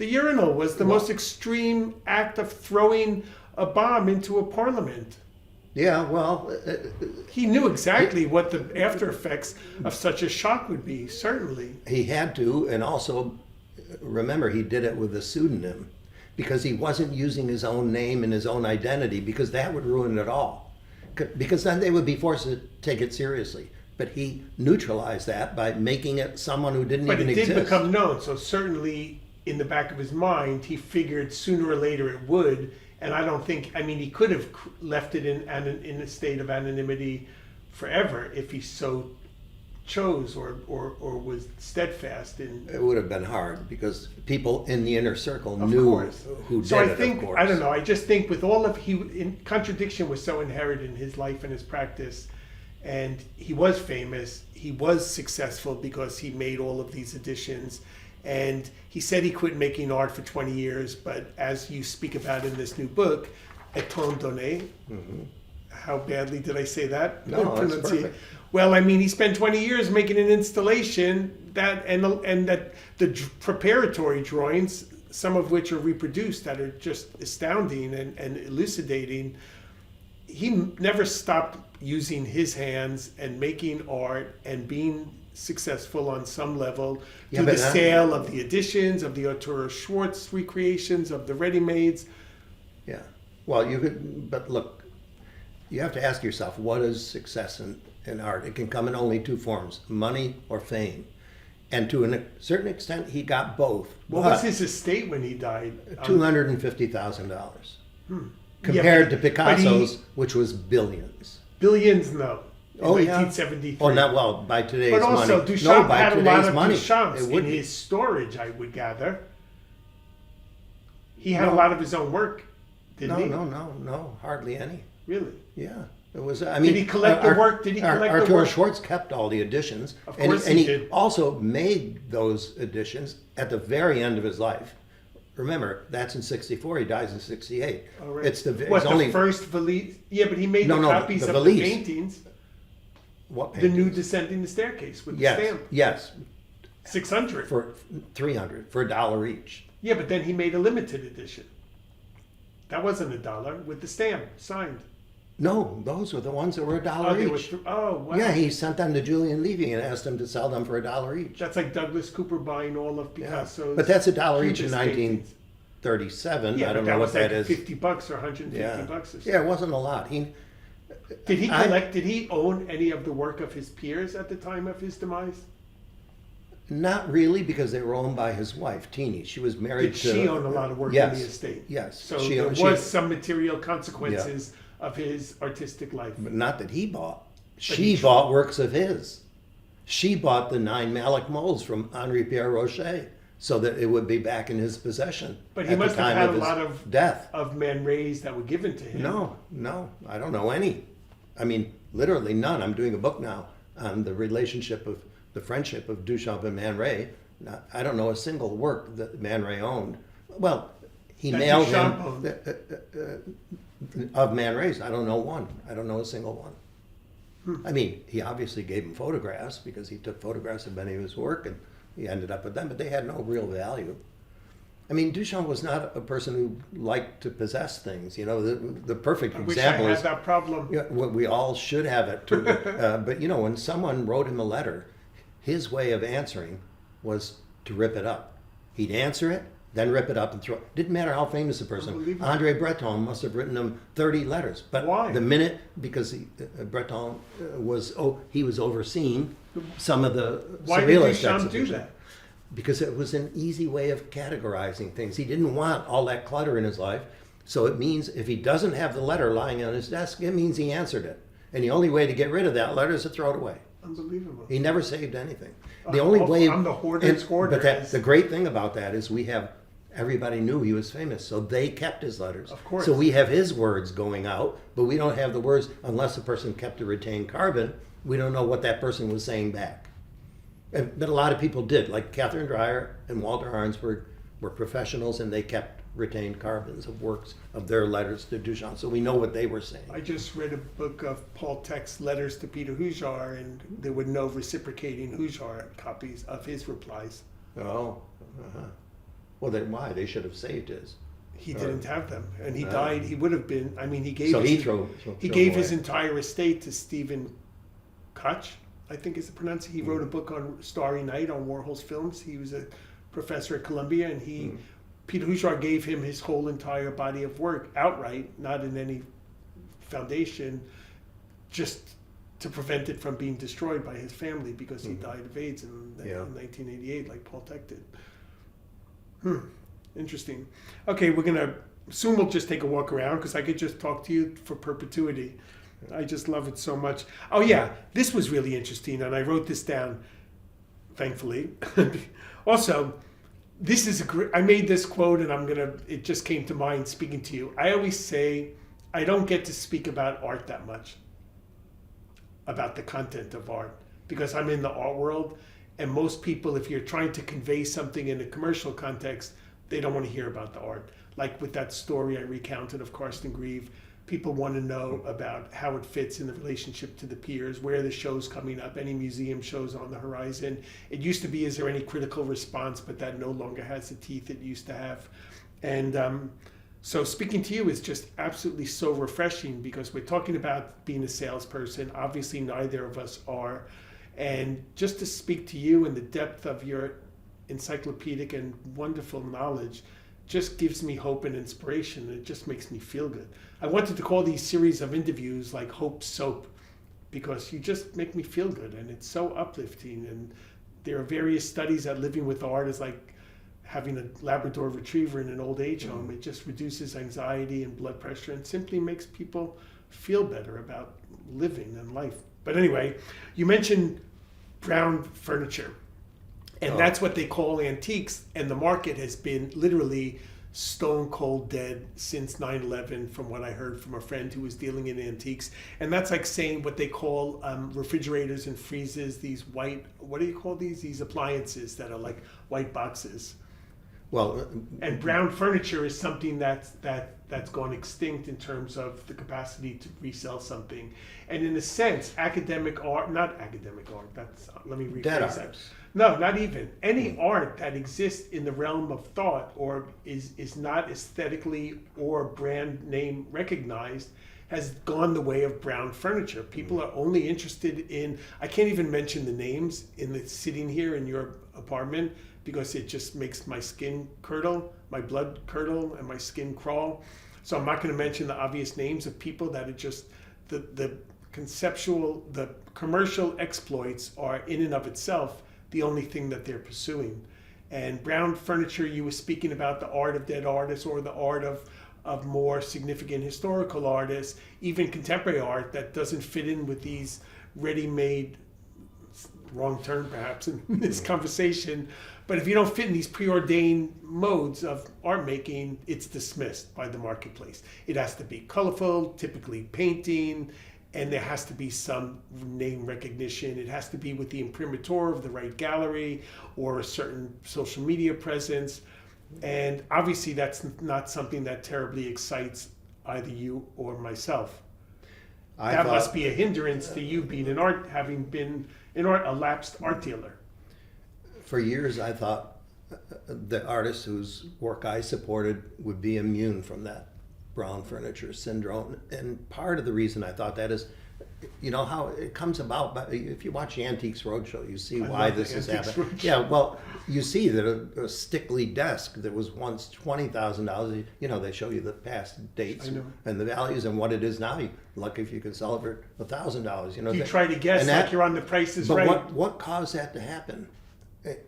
urinal was the most extreme act of throwing a bomb into a parliament. Yeah, well, he knew exactly what the after effects of such a shock would be, certainly. he had to, and also remember he did it with a pseudonym, because he wasn't using his own name and his own identity, because that would ruin it all. Because then they would be forced to take it seriously. But he neutralized that by making it someone who didn't even exist. But it did become known, so certainly in the back of his mind, he figured sooner or later it would. And I don't think, he could have left it in a state of anonymity forever if he so chose or was steadfast in. It would have been hard, because people in the inner circle knew who did it, of course. I don't know, I just think with all of, contradiction was so inherent in his life and his practice. And he was famous, he was successful because he made all of these editions. And he said he quit making art for 20 years, but as you speak about in this new book, étant donné, how badly did I say that? No, that's perfect. Well, he spent 20 years making an installation and that the preparatory drawings, some of which are reproduced, that are just astounding and elucidating. He never stopped using his hands and making art and being successful on some level through the sale of the editions, of the Arturo Schwartz recreations, of the ready-mades. Yeah. Well, but look, you have to ask yourself, what is success in art? It can come in only two forms, money or fame. And to a certain extent, he got both. What was his estate when he died? $250,000. Compared to Picasso's, which was billions. Billions, no. In 1973. Oh, not well by today's money. But also, Duchamp had a lot of money. Duchamps in his storage, I would gather. He had a lot of his own work, didn't he? No, hardly any. Really? Yeah. It was. I mean, Did he collect the work? Did he collect the Arturo work? Schwartz kept all the editions, Of and, course and he he did. also made those editions at the very end of his life. Remember, that's in '64. He dies in '68. Oh, right. It's the What, it's the only first valise? Yeah, but he made No, the no, copies the of valise. the paintings. what The new paintings? Descending the Staircase with the Yes, stamp. yes, 600. for 300 for $1 each. Yeah, but then he made a limited edition. That wasn't $1 with the stamp signed. No, those were the ones that were Oh, $1 they were each. wow. Yeah, he sent them to Julian Levy and asked him to sell them for $1 each. That's like Douglas Cooper buying all of Yeah. Picasso's. But that's $1 each in Cubist paintings. 1937. Yeah, I don't but know that what was like that is. $50 or $150 Yeah, or something. yeah, it wasn't a lot. Did he I- collect? Did he own any of the work of his peers at the time of his demise? Not really, because they were owned by his wife, Teeny. She was married Did to. she own a lot of work Yes, in the estate? yes. So She there owned- was she- some material consequences of his artistic life. But not that he bought. She bought works of his. She bought the 9 Malick molds from Henri Pierre Rocher so that it would be back in his possession. But he at the must have time had a his lot of death. Man Rays that were given to him. No, I don't know any. I mean, literally none. I'm doing a book now on the relationship of the friendship of Duchamp and Man Ray. I don't know a single work that Man Ray owned. Well, he That mailed Duchamp him of Man Ray's. I don't know one. I don't know a single one. I mean, he obviously gave him photographs because he took photographs of many of his work and he ended up with them, but they had no real value. I mean, Duchamp was not a person who liked to possess things. You know, the perfect I wish I example had is that problem. yeah, well, we all should have it too. But you know, when someone wrote him a letter, his way of answering was to rip it up. He'd answer it, then rip it up and throw it. Didn't matter how famous the person. Unbelievable. Andre Breton must have written him 30 letters. But Why? the minute, because Breton he was overseeing some of the Why did Surrealist Duchamp do exhibition. that? Because it was an easy way of categorizing things. He didn't want all that clutter in his life. So it means if he doesn't have the letter lying on his desk, it means he answered it. And the only way to get rid of that letter is to throw it away. Unbelievable. He never saved anything. The only way. I'm the hoarder's hoarder. But the great thing about that is everybody knew he was famous, so they kept his letters. Of course. So we have his words going out, but we don't have the words unless the person kept a retained carbon. We don't know what that person was saying back. But a lot of people did, like Catherine Dreyer and Walter Arnsberg were professionals, and they kept retained carbons of works of their letters to Duchamp, so we know what they were saying. I just read a book of Paul Tech's letters to Peter Hujar, and there were no reciprocating Hujar copies of his replies. Oh, well, then why? They should have saved his. He didn't have them, and he died. He would have been. I mean, he gave. So his, he gave away. his entire estate to Stephen Koch, I think is the pronunciation. He wrote a book on Starry Night on Warhol's films. He was a professor at Columbia, and Peter Hujar gave him his whole entire body of work outright, not in any foundation, just to prevent it from being destroyed by his family because he died of AIDS in 1988, like Paul Tech did. Interesting. Okay, soon we'll just take a walk around because I could just talk to you for perpetuity. I just love it so much. Oh yeah, this was really interesting, and I wrote this down, thankfully. Also, this is I made this quote, and it just came to mind speaking to you. I always say, I don't get to speak about art that much, about the content of art, because I'm in the art world, and most people, if you're trying to convey something in a commercial context, they don't want to hear about the art. Like with that story I recounted of Karsten Grieve, people want to know about how it fits in the relationship to the peers, where the show's coming up, any museum shows on the horizon. It used to be, is there any critical response, but that no longer has the teeth it used to have. And so speaking to you is just absolutely so refreshing because we're talking about being a salesperson. Obviously, neither of us are. And just to speak to you in the depth of your encyclopedic and wonderful knowledge just gives me hope and inspiration. It just makes me feel good. I wanted to call these series of interviews like Hope Soap because you just make me feel good and it's so uplifting. And there are various studies that living with art is like having a Labrador retriever in an old age home. It just reduces anxiety and blood pressure and simply makes people feel better about living and life. But anyway, you mentioned brown furniture. And that's what they call antiques. And the market has been literally stone cold dead since 9/11, from what I heard from a friend who was dealing in antiques. And that's like saying what they call refrigerators and freezers, these white, what do you call these appliances that are like white boxes. Well, And brown furniture is something that's gone extinct in terms of the capacity to resell something. And in a sense, academic art, not academic art, that's, let me dead rephrase that. arts. No, not even. Any art that exists in the realm of thought or is not aesthetically or brand name recognized has gone the way of brown furniture. People are only interested in, I can't even mention the names in the sitting here in your apartment because it just makes my skin curdle, my blood curdle, and my skin crawl. So I'm not going to mention the obvious names of people that are just the conceptual, the commercial exploits are in and of itself the only thing that they're pursuing. And brown furniture, you were speaking about the art of dead artists or the art of more significant historical artists, even contemporary art that doesn't fit in with these ready-made, wrong term perhaps in this conversation, but if you don't fit in these preordained modes of art making, it's dismissed by the marketplace. It has to be colorful, typically painting, and there has to be some name recognition. It has to be with the imprimatur of the right gallery or a certain social media presence. And obviously that's not something that terribly excites either you or myself. That must be a hindrance to you being an art, having been a lapsed art dealer. For years, I thought the artists whose work I supported would be immune from that brown furniture syndrome. And part of the reason I thought that is, you know, how it comes about. But if you watch the Antiques Roadshow, you see why this is happening. Yeah, well, you see that a stickly desk that was once $20,000, you know, they show you the past dates and the values and what it is now. You lucky if you can sell it for $1,000. You know, you try to guess like you're on The Price is Right. But what caused that to happen?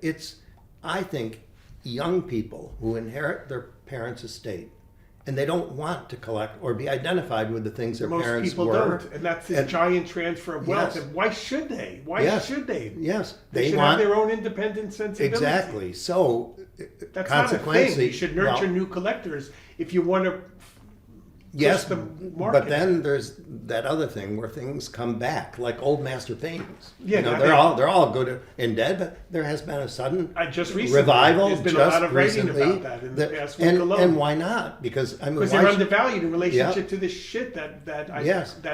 It's, I think, young people who inherit their parents' estate and they don't want to collect or be identified with the things their parents were. Most people don't, and that's a giant transfer of wealth. Yes. And why should they? Why should they? Yes, they should have their own independent sensibility. Exactly. So, that's consequently, not a thing. You should nurture new collectors if you want to. Yes, the market. But then there's that other thing where things come back, like old master paintings. Yeah, you know, they're all good and dead, but there has been a sudden revival. There's been a lot of writing about that in the past week alone. And why not? Because they're undervalued in relationship to this shit that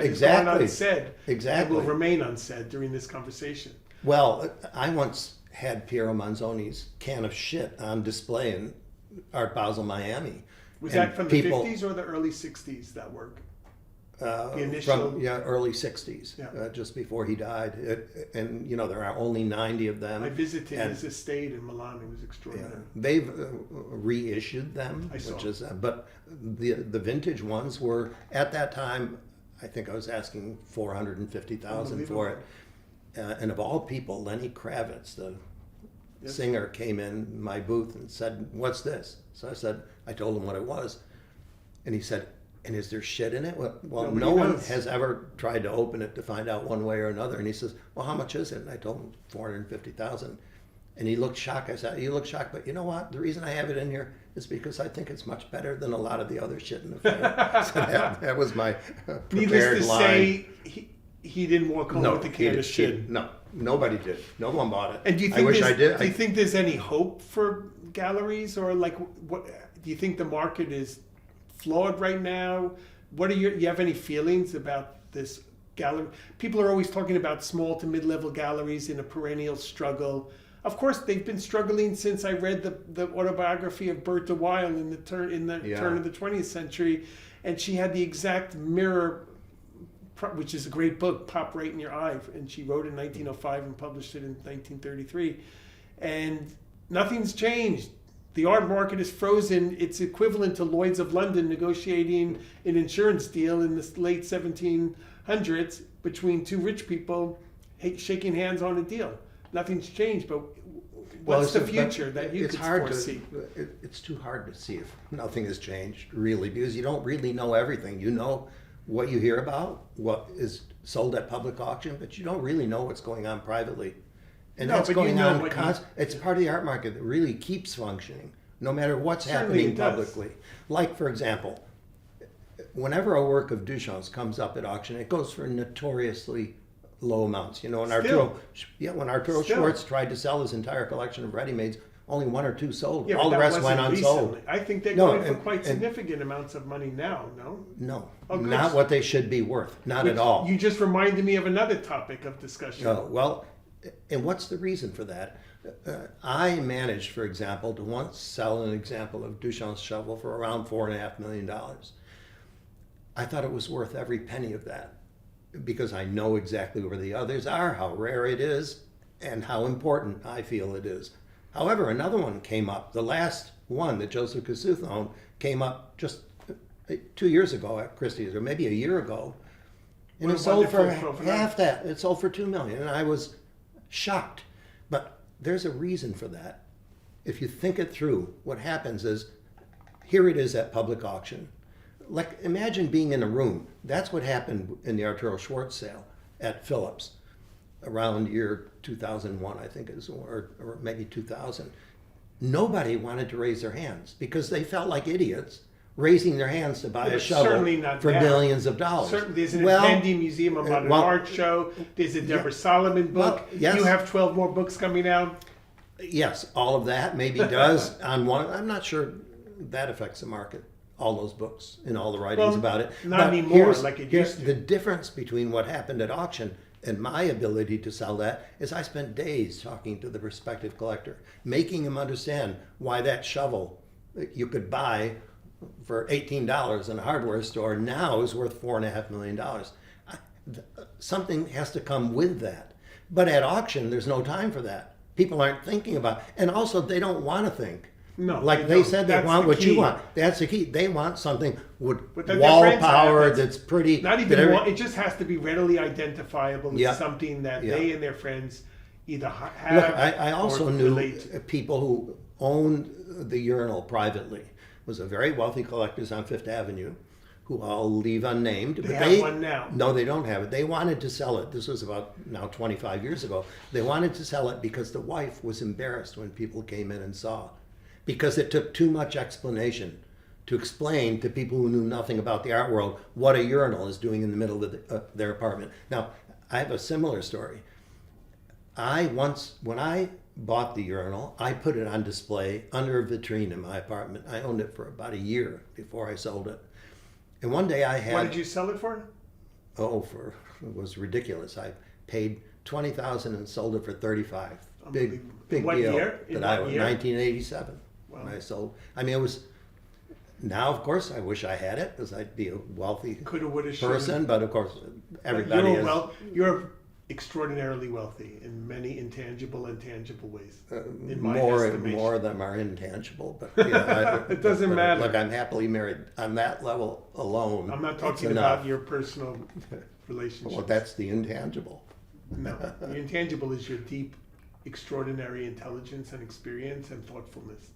is gone unsaid. Exactly. And will remain unsaid during this conversation. Well, I once had Piero Manzoni's can of shit on display in Art Basel, Miami. Was that from the 50s or the early 60s, that work? The initial... From early 60s, just before he died. And, you know, there are only 90 of them. I visited his estate in Milan. It was extraordinary. Yeah, they've reissued them. But the vintage ones were, at that time, I think I was asking $450,000 for it. And of all people, Lenny Kravitz, the singer, came in my booth and said, "What's this?" So I told him what it was. And he said, "And is there shit in it?" Well, no one has ever tried to open it to find out one way or another. And he says, "Well, how much is it?" And I told him $450,000. And he looked shocked. I said, "You look shocked, but you know what? The reason I have it in here is because I think it's much better than a lot of the other shit in the fair." So that was my prepared Needless to line. say, he didn't walk home with the can of shit. No, nobody did. No one bought it. And do you think I wish I did. Do you think there's any hope for galleries, or like, what do you think the market is flawed right now? What are you have any feelings about this gallery? People are always talking about small to mid-level galleries in a perennial struggle. Of course, they've been struggling since I read the autobiography of Bertha Weil in the turn of the 20th century, and she had the exact mirror, which is a great book, pop right in your eye. And she wrote in 1905 and published it in 1933. And nothing's changed. The art market is frozen. It's equivalent to Lloyd's of London negotiating an insurance deal in the late 1700s between two rich people shaking hands on a deal. Nothing's changed, but what's the future that you could foresee? It's too hard to see if nothing has changed, really, because you don't really know everything. You know what you hear about, what is sold at public auction, but you don't really know what's going on privately. And that's going on. It's part of the art market that really keeps functioning. no matter what's Certainly happening it does. publicly. Like, for example, whenever a work of Duchamp's comes up at auction, it goes for notoriously low amounts. You know, when Arturo Still. Schwartz tried to sell his entire collection of ready-mades, only 1 or 2 sold. Yeah, All the but that rest went wasn't unsold. recently. I think they're No, going for and- quite and- significant amounts of money now, no? No, Oh, good. not what they should be worth. Not Which at all. You just reminded me of another topic of discussion. Oh, well, and what's the reason for that? I managed, for example, to once sell an example of Duchamp's shovel for around $4.5 million. I thought it was worth every penny of that because I know exactly where the others are, how rare it is, and how important I feel it is. However, another one came up. The last one that Joseph Kasuth owned came up just 2 years ago at Christie's, or maybe a year ago. And What it a sold for wonderful trophy. half that. It sold for $2 million, and I was shocked. But there's a reason for that. If you think it through, what happens is, here it is at public auction. Like, imagine being in a room. That's what happened in the Arturo Schwartz sale at Phillips around year 2001, I think it is, or maybe 2000. Nobody wanted to raise their hands because they felt like idiots raising their hands to buy a It's shovel certainly not for now. millions of dollars. Certainly, there's an Well, Attendee Museum of Modern well, Art show. There's a Deborah Solomon book. well, yes. You have 12 more books coming out. Yes, all of that maybe does on one. I'm not sure that affects the market. All those books and all the writings Well, about it. not But anymore here's- like it here's used to. The difference between what happened at auction and my ability to sell that is I spent days talking to the prospective collector, making him understand why that shovel that you could buy for $18 in a hardware store now is worth $4.5 million. Something has to come with that. But at auction, there's no time for that. People aren't thinking about it. And also, they don't want to think. No, Like they they don't. said, they That's want the what you key. want. That's the key. They want something with But then their wall friends have power it. that's pretty. Not that even every- one, it just has to be readily identifiable as Yeah. something that Yeah. they and their friends either have Look, I also or knew relate. people who owned the urinal privately. It was a very wealthy collectors on Fifth Avenue, who I'll leave unnamed. They have one now. No, they don't have it. They wanted to sell it. This was about now 25 years ago. They wanted to sell it because the wife was embarrassed when people came in and saw, because it took too much explanation to explain to people who knew nothing about the art world what a urinal is doing in the middle of their apartment. Now, I have a similar story. When I bought the urinal, I put it on display under a vitrine in my apartment. I owned it for about a year before I sold it. And one day I had, What did you sell it for? it was ridiculous. I paid $20,000 and sold it for $35,000. Big What deal. year? In That what year? 1987 Wow. when I sold. I mean, it was. Now, of course, I wish I had it because I'd be a wealthy Coulda, woulda, person. But of course, everybody you're, is. you're extraordinarily wealthy in many intangible and tangible ways. In my More estimation. of them are intangible, but yeah, It doesn't matter. Look, I'm happily married on that level alone. I'm not it's talking enough. about your personal relationship. Well, that's the intangible. No, the intangible is your deep, extraordinary intelligence and experience and thoughtfulness,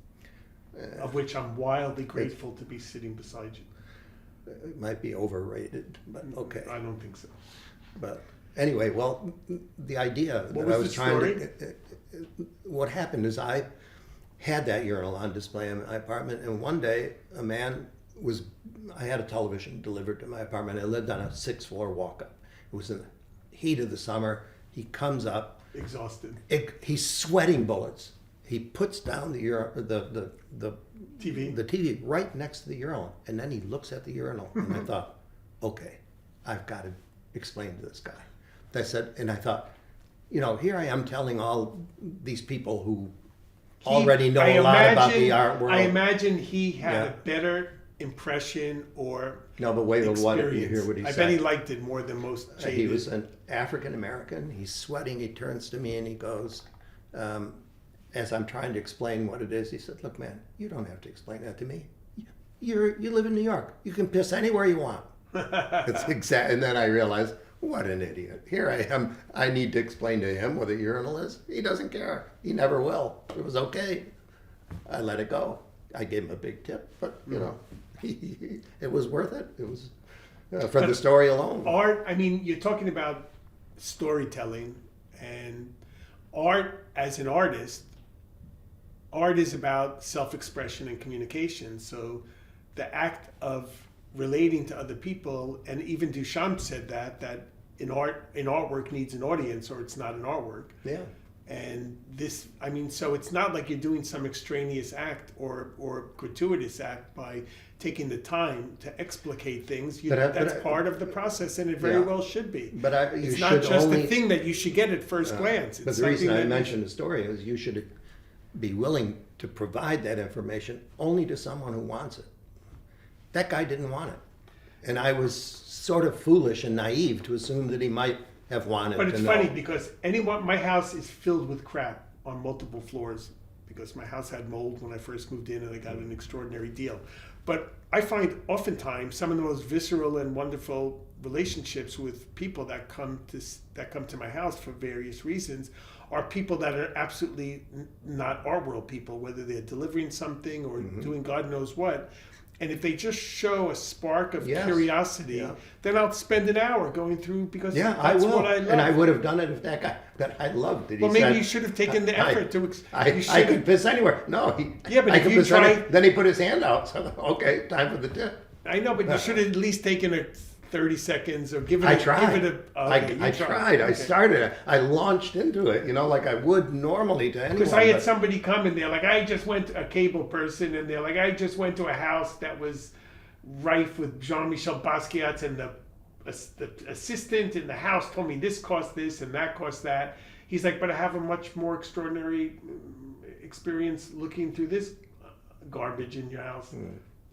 of which I'm wildly grateful to be sitting beside you. It might be overrated, but okay. I don't think so. But anyway, well, the idea What that I was was the trying story? to. What happened is I had that urinal on display in my apartment, and one day a man was. I had a television delivered to my apartment. I lived on a 6th floor walk up. It was in the heat of the summer. He comes up. Exhausted. He's sweating bullets. He puts down the TV. the TV right next to the urinal, and then he looks at the urinal, and I thought, okay, I've got to explain to this guy. I said, and I thought, here I am telling all these people who already know a lot about the art world. I imagine he had Yeah. a better impression or No, but wait till what you experience. hear what he I said. bet he liked it more than most jaded. He was an African American. He's sweating. He turns to me and he goes, as I'm trying to explain what it is, he said, "Look, man, you don't have to explain that to me. You live in New York. You can piss anywhere you want." It's exact. And then I realized, what an idiot. Here I am. I need to explain to him what a urinal is. He doesn't care. He never will. It was okay. I let it go. I gave him a big tip, but it was worth it. It was for the story alone. Art, I mean, you're talking about storytelling, and art as an artist art is about self-expression and communication. So the act of relating to other people, and even Duchamp said that in artwork needs an audience or it's not an artwork. Yeah. And this, I mean, so it's not like you're doing some extraneous act or gratuitous act by taking the time to explicate things. That's part of the process, and it very well should be. But it's not just a thing that you should get at first glance. It's but the reason I mentioned the story is you should be willing to provide that information only to someone who wants it. That guy didn't want it. And I was sort of foolish and naive to assume that he might have wanted to know. But it's funny because my house is filled with crap on multiple floors because my house had mold when I first moved in and I got an extraordinary deal. But I find oftentimes some of the most visceral and wonderful relationships with people that come to my house for various reasons are people that are absolutely not art world people, whether they're delivering something or doing God knows what. And if they just show a spark of curiosity, then I'll spend an hour going through because that's what I love. And I would have done it if that guy that I loved it. Well, maybe you should have taken the effort to. I could piss anywhere. No, but I could piss anywhere. Then he put his hand out. So okay, time for the tip. I know, but you should have at least taken 30 seconds or given I it. tried. Give it I tried. I started. I launched into it. Like I would normally to anyone. Because I had somebody come in there, like I just went to a cable person, and they're like, I just went to a house that was rife with Jean-Michel Basquiat's, and the assistant in the house told me this cost this and that cost that. He's like, but I have a much more extraordinary experience looking through this garbage in your house.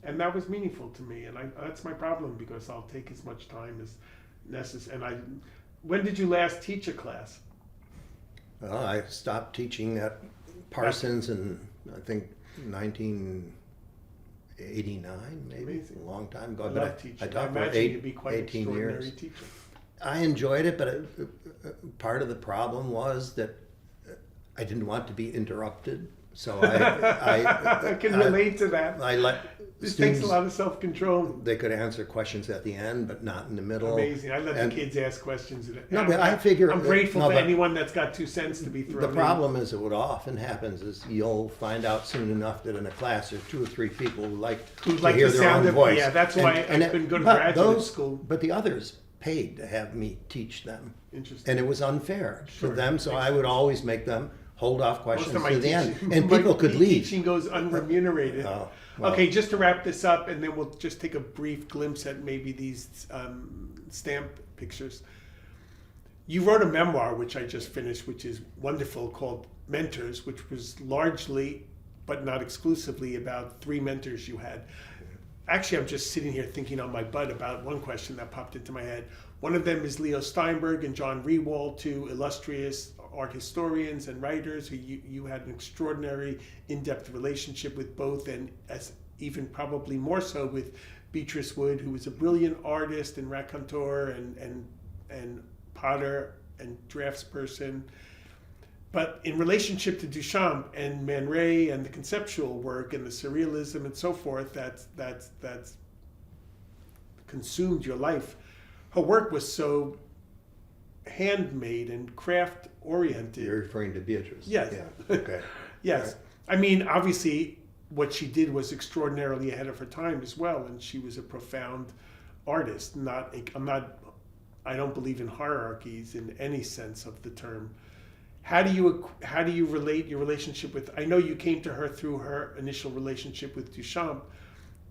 And that was meaningful to me, and that's my problem because I'll take as much time as necessary. And when did you last teach a class? Well, I stopped teaching at Parsons in I think 1989, maybe. Amazing. A long time ago. I love teaching. I taught for you'd be quite 18 years. Teacher. I enjoyed it, but part of the problem was that I didn't want to be interrupted. So I can relate to that. I let this students, takes a lot of self-control. They could answer questions at the end, but not in the middle. Amazing. I let the kids ask questions. But I figure I'm grateful to anyone that's got 2 cents to be thrown in. The problem is that what often happens is you'll find out soon enough that in a class there's 2 or 3 people who like to hear their own voice. Yeah, that's why I couldn't go to graduate school. But the others paid to have me teach them. Interesting. And it was unfair for them, so I would always make them hold off questions to the end. And my people could leave. Teaching goes unremunerated. Okay, just to wrap this up, and then we'll just take a brief glimpse at maybe these stamp pictures. You wrote a memoir, which I just finished, which is wonderful, called Mentors, which was largely, but not exclusively, about 3 mentors you had. Actually, I'm just sitting here thinking on my butt about one question that popped into my head. One of them is Leo Steinberg and John Rewald, 2 illustrious art historians and writers who you had an extraordinary in-depth relationship with both, and as even probably more so with Beatrice Wood, who was a brilliant artist and raconteur and potter and draftsperson. But in relationship to Duchamp and Man Ray and the conceptual work and the surrealism and so forth that's consumed your life, her work was so handmade and craft oriented. You're referring to Beatrice. Yes. Yeah. Okay. Yes. Right. I mean, obviously, what she did was extraordinarily ahead of her time as well, and she was a profound artist. I don't believe in hierarchies in any sense of the term. How do you relate your relationship with? I know you came to her through her initial relationship with Duchamp,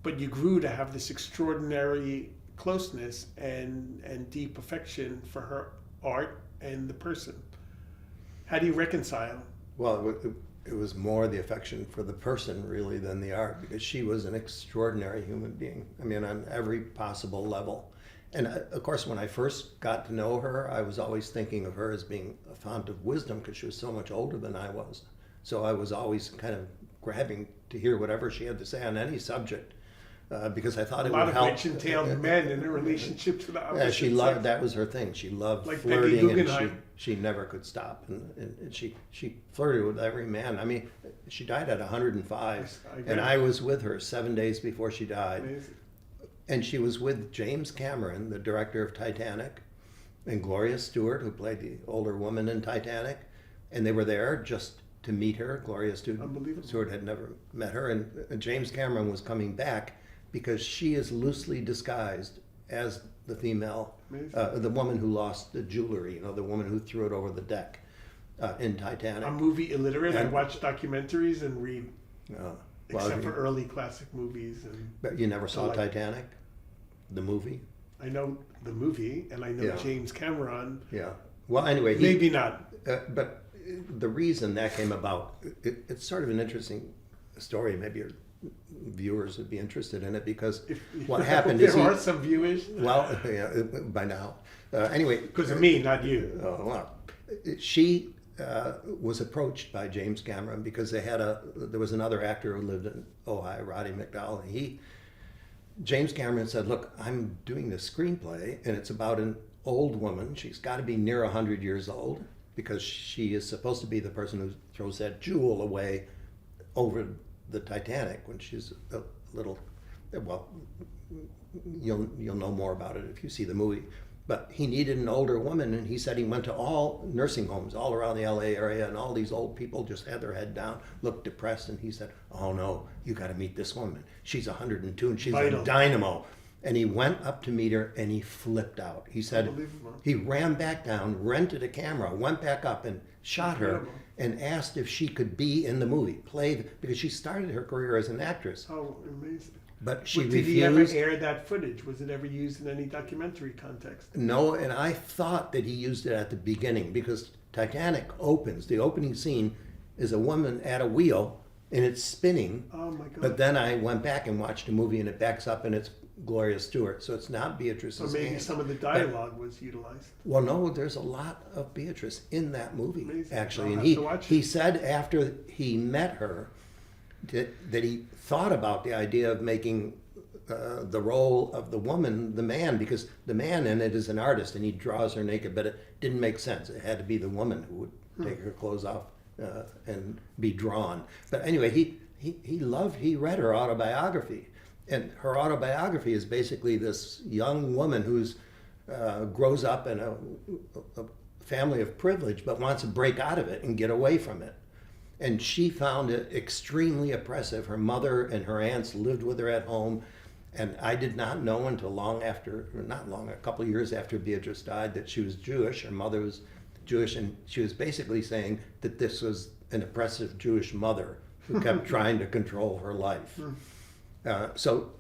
but you grew to have this extraordinary closeness and deep affection for her art and the person. How do you reconcile? Well, it was more the affection for the person really than the art, because she was an extraordinary human being. I mean, on every possible level. And of course, when I first got to know her, I was always thinking of her as being a fount of wisdom because she was so much older than I was. So I was always kind of grabbing to hear whatever she had to say on any subject. Because I thought it would help. A lot of rich-entailed men in a relationship to the opposite. Yeah, she loved. That was her thing. She loved like flirting, and she never could stop. And she flirted with every man. I mean, she died at 105, and I was with her 7 days before she died. Amazing. And she was with James Cameron, the director of Titanic, and Gloria Stewart, who played the older woman in Titanic, and they were there just to meet her. Gloria Unbelievable. Stewart had never met her, and James Cameron was coming back because she is loosely disguised as the female, the woman who lost the jewelry, the woman who threw it over the deck in Titanic. I'm movie illiterate. I watch documentaries and read, Well, except for early classic movies. But you never saw Titanic, the movie? I know the movie, and I know James Cameron. Yeah. Well, anyway, Maybe not. But the reason that came about, it's sort of an interesting story. Maybe your viewers would be interested in it, because what happened is there are some viewers. Well, yeah, by now. Anyway, because of me, not you. Well, she was approached by James Cameron because there was another actor who lived in Ohio, Roddy McDowell, and James Cameron said, "Look, I'm doing this screenplay, and it's about an old woman. She's got to be near 100 years old, because she is supposed to be the person who throws that jewel away over the Titanic when she's a little, well, you'll know more about it if you see the movie. But he needed an older woman, and he said he went to all nursing homes all around the LA area, and all these old people just had their head down, looked depressed, and he said, "Oh no, you got to meet this woman. She's 102 and she's Vital. a dynamo." And he went up to meet her, and he flipped out. He said he ran back down, rented a camera, went back up and shot her, and asked if she could be in the movie, because she started her career as an actress. Oh, amazing. But she Did he ever refused. air that footage? Was it ever used in any documentary context? No, and I thought that he used it at the beginning, because Titanic opens, the opening scene is a woman at a wheel and it's spinning. Oh my God. But then I went back and watched the movie, and it backs up and it's Gloria Stewart. So it's not Beatrice's So maybe hand. some of the dialogue was utilized. Well, no, there's a lot of Beatrice in that movie, Amazing. actually. I'll And have to watch he it. said after he met her that he thought about the idea of making the role of the woman the man, because the man in it is an artist and he draws her naked, but it didn't make sense. It had to be the woman who would take her clothes off and be drawn. But anyway, he read her autobiography, and her autobiography is basically this young woman who's grows up in a family of privilege but wants to break out of it and get away from it. And she found it extremely oppressive. Her mother and her aunts lived with her at home. And I did not know until a couple of years after Beatrice died, that she was Jewish. Her mother was Jewish, and she was basically saying that this was an oppressive Jewish mother who kept trying to control her life. So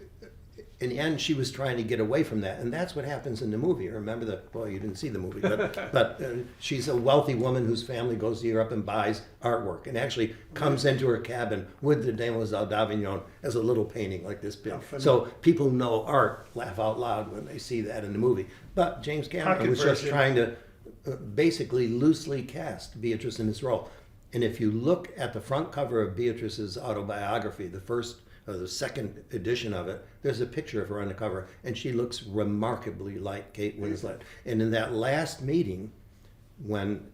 in the end, she was trying to get away from that, and that's what happens in the movie. Remember that? Well, you didn't see the movie, but she's a wealthy woman whose family goes to Europe and buys artwork, and actually comes into her cabin with the Demoiselle d'Avignon as a little painting like this big. So people who know art laugh out loud when they see that in the movie. But James Cameron was just trying to basically loosely cast Beatrice in this role. And if you look at the front cover of Beatrice's autobiography, the second edition of it, there's a picture of her on the cover, and she looks remarkably like Kate Winslet. And in that last meeting, when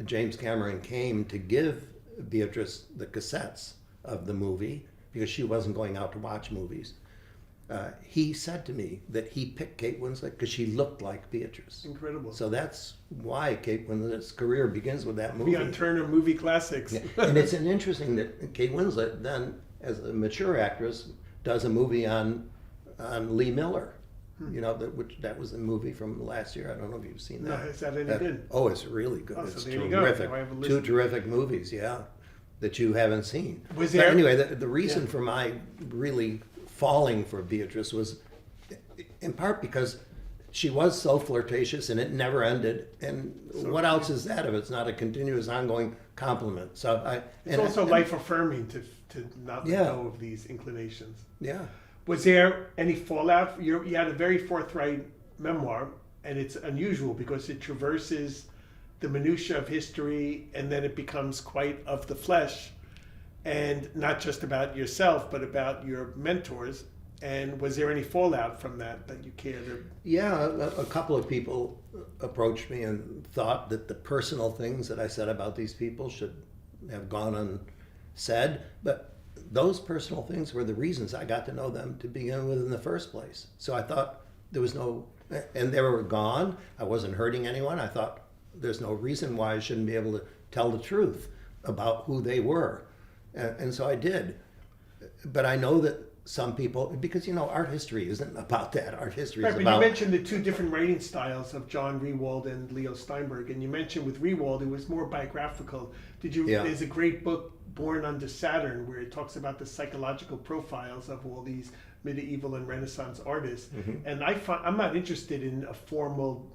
James Cameron came to give Beatrice the cassettes of the movie, because she wasn't going out to watch movies, he said to me that he picked Kate Winslet because she looked like Beatrice. Incredible. So that's why Kate Winslet's career begins with that movie. Beyond Turner movie classics. Yeah. And it's interesting that Kate Winslet then, as a mature actress, does a movie on Lee Miller. That was a movie from last year. I don't know if you've seen that. No, is that any good? Oh, it's really good. Oh, It's so there you terrific. go. I have a list. Two terrific movies, yeah, that you haven't seen. Was But there- anyway, the reason for my really falling for Beatrice was in part because she was so flirtatious and it never ended. And what else is that if it's not a continuous, ongoing compliment? So It's also life affirming to not let go of these inclinations. Yeah. Was there any fallout? You had a very forthright memoir, and it's unusual because it traverses the minutiae of history, and then it becomes quite of the flesh, and not just about yourself, but about your mentors. And was there any fallout from that you care to? Yeah, a couple of people approached me and thought that the personal things that I said about these people should have gone unsaid, but those personal things were the reasons I got to know them to begin with in the first place. So I thought there was no, and they were gone. I wasn't hurting anyone. I thought there's no reason why I shouldn't be able to tell the truth about who they were. And so I did. But I know that some people, because, art history isn't about that. Art history Right, is but about... you mentioned the two different writing styles of John Rewald and Leo Steinberg, and you mentioned with Rewald it was more biographical. Yeah. There's a great book, Born Under Saturn, where it talks about the psychological profiles of all these medieval and Renaissance artists. And I'm not interested in a formal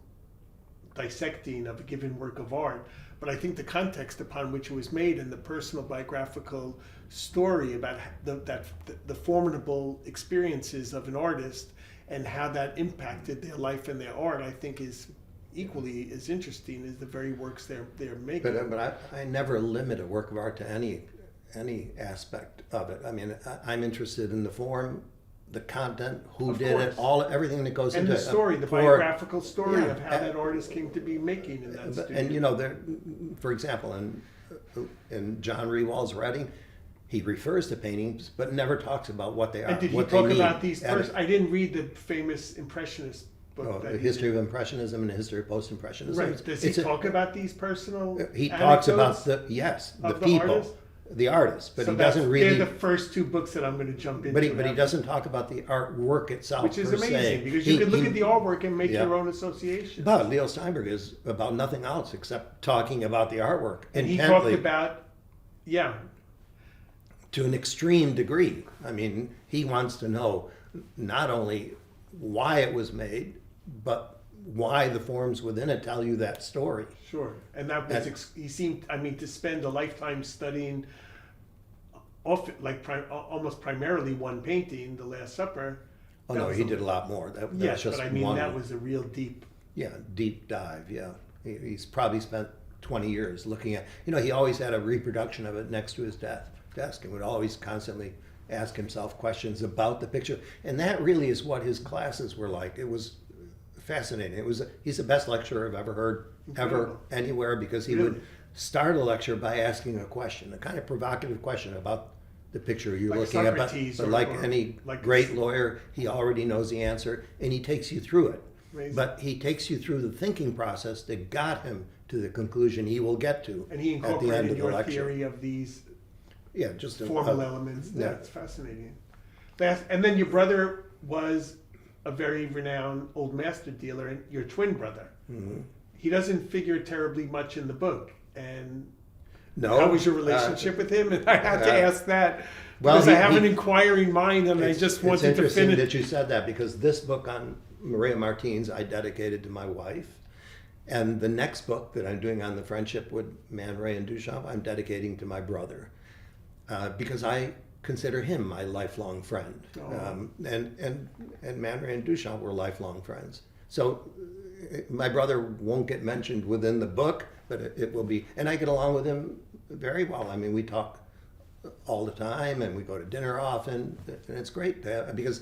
dissecting of a given work of art, but I think the context upon which it was made and the personal biographical story about the formidable experiences of an artist and how that impacted their life and their art, I think is equally as interesting as the very works they're making. But I never limit a work of art to any aspect of it. I mean, I'm interested in the form, the content, who did it, everything that goes and into the it. story, the biographical story Yeah. of how that artist came to be making in that studio. And there, for example, in John Rewald's writing, he refers to paintings, but never talks about what they are. And did he what talk they mean. about these? I didn't read the famous Impressionist book. The history of Impressionism and the history of Post-Impressionism. Right. Does he talk about these personal? He talks about anecdotes the of the people, artist? the artists, but So he doesn't really. They're the first two books that I'm going to jump into. But he doesn't talk about the artwork itself, which is per amazing se. because you can look at the artwork and make Yeah. your own associations. But Leo Steinberg is about nothing else except talking about the artwork And he intently, talked about, to an extreme degree. I mean, he wants to know not only why it was made, but why the forms within it tell you that story. Sure. And that was, he seemed, to spend a lifetime studying almost primarily one painting, The Last Supper. Oh no, he did a lot more. That was Yes, just but one. that was a real deep. Yeah, deep dive. Yeah, he's probably spent 20 years looking at. He always had a reproduction of it next to his desk, and would always constantly ask himself questions about the picture. And that really is what his classes were like. It was fascinating. He's the best lecturer I've ever heard ever anywhere, because he would start a lecture by asking a question, a kind of provocative question about the picture you're looking at. But like any great lawyer, he already knows the answer, and he takes you through it. Amazing. But he takes you through the thinking process that got him to the conclusion he will get to And he at the end incorporated of the your lecture. theory of these Just formal elements. yeah. That's fascinating. And then your brother was a very renowned old master dealer, and your twin brother. Mm-hmm. He doesn't figure terribly much in the book. And No, how was your relationship with him? And I had to ask that well, because I have an inquiring mind, and I just wanted to It's interesting finish. that you said that, because this book on Maria Martins I dedicated to my wife, and the next book that I'm doing on the friendship with Man Ray and Duchamp I'm dedicating to my brother, because I consider him my lifelong friend. And Man Ray and Duchamp were lifelong friends. So my brother won't get mentioned within the book, but it will be, and I get along with him very well. I mean, we talk all the time, and we go to dinner often, and it's great because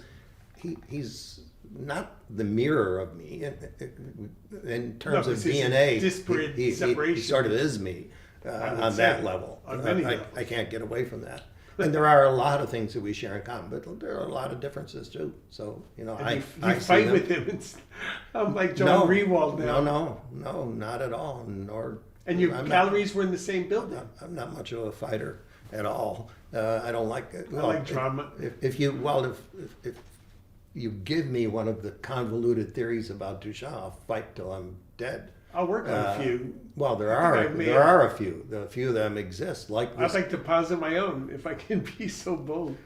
he's not the mirror of me in terms of DNA. Disparate separation. He sort of is me on that level. On many levels. I can't get away from that. And there are a lot of things that we share in common, but there are a lot of differences too. So I fight with him. I'm like John Rewald now. No, not at all. And your galleries were in the same building. I'm not much of a fighter at all. I don't like it. I like drama. If you give me one of the convoluted theories about Duchamp, I'll fight till I'm dead. I'll work on a few. Well, there are a few. A few of them exist. Like this. I'd like to posit my own, if I can be so bold.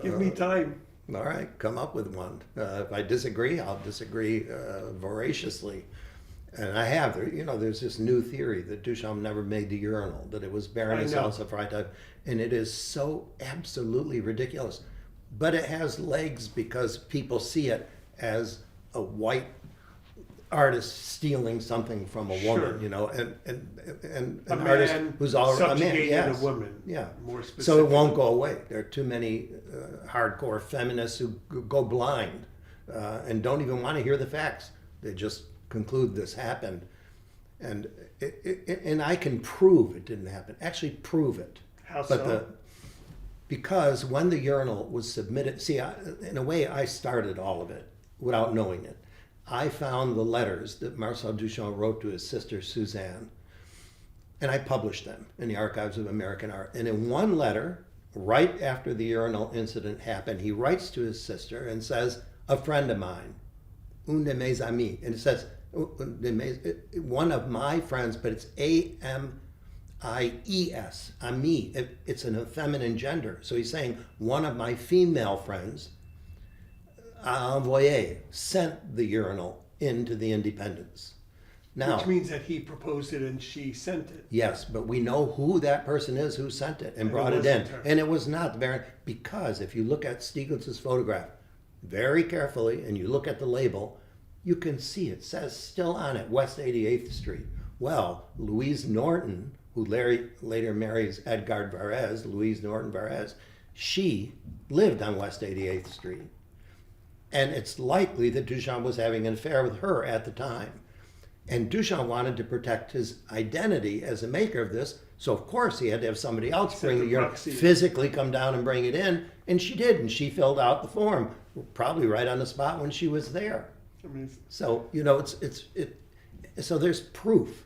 Give me time. All right, come up with one. If I disagree, I'll disagree voraciously. And I have. There's this new theory that Duchamp never made the urinal, that it was Baroness Elsa Freitag, and it is so absolutely ridiculous. But it has legs because people see it as a white artist stealing something from a woman, and an artist who's already a man, yes. A woman, yeah. More specific. So it won't go away. There are too many hardcore feminists who go blind and don't even want to hear the facts. They just conclude this happened, and I can prove it didn't happen. Actually, prove it. How so? Because when the urinal was submitted, in a way, I started all of it without knowing it. I found the letters that Marcel Duchamp wrote to his sister Suzanne, And I published them in the Archives of American Art. And in one letter, right after the urinal incident happened, he writes to his sister and says, "A friend of mine, un de mes amis." And it says, one of my friends, but it's A-M-I-E-S, ami. It's an feminine gender. So he's saying, one of my female friends, envoyé, sent the urinal into the Independence. Now, Which means that he proposed it and she sent it. yes, but we know who that person is who sent it and brought it in. wasn't her. And it was not the Baron, because if you look at Stieglitz's photograph very carefully and you look at the label, you can see it says still on it, West 88th Street. Well, Louise Norton, who later marries Edgard Varese, Louise Norton Varese, she lived on West 88th Street. And it's likely that Duchamp was having an affair with her at the time. And Duchamp wanted to protect his identity as a maker of this, so of course he had to have somebody else bring the urinal, physically come down and bring it in, and she did, and she filled out the form, probably right on the spot when she was there. Amazing. So so there's proof,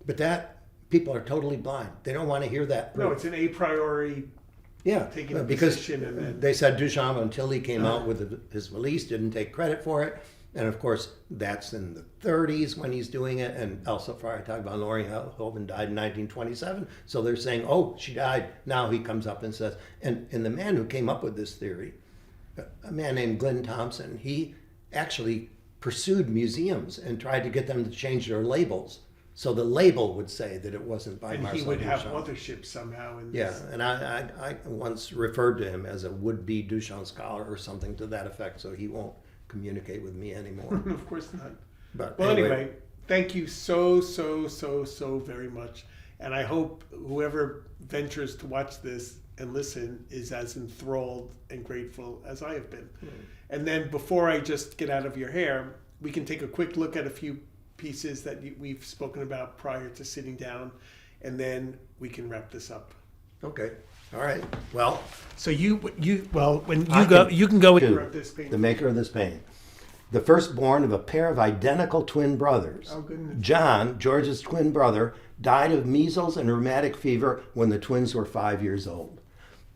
but that people are totally blind. They don't want to hear that proof. No, it's an a priori taking a because position and then they said Duchamp, until he came out with his release, didn't take credit for it. And of course, that's in the 30s when he's doing it. And also, I talked about Laurie Hoven died in 1927. So they're saying, oh, she died. Now he comes up and says, and the man who came up with this theory, a man named Glenn Thompson, he actually pursued museums and tried to get them to change their labels. So the label would say that it wasn't by Marcel Duchamp. he would have authorship somehow in Yeah, this. and I once referred to him as a would-be Duchamp scholar or something to that effect, so he won't communicate with me anymore. Of course not. But Well, anyway, thank you so very much. And I hope whoever ventures to watch this and listen is as enthralled and grateful as I have been. And then before I just get out of your hair, we can take a quick look at a few pieces that we've spoken about prior to sitting down, and then we can wrap this up. Okay, all right. Well, So when you I go, can- you can go Dude, with this painting. the maker of this painting, the firstborn of a pair of identical twin brothers. Oh, goodness. John, George's twin brother, died of measles and rheumatic fever when the twins were 5 years old.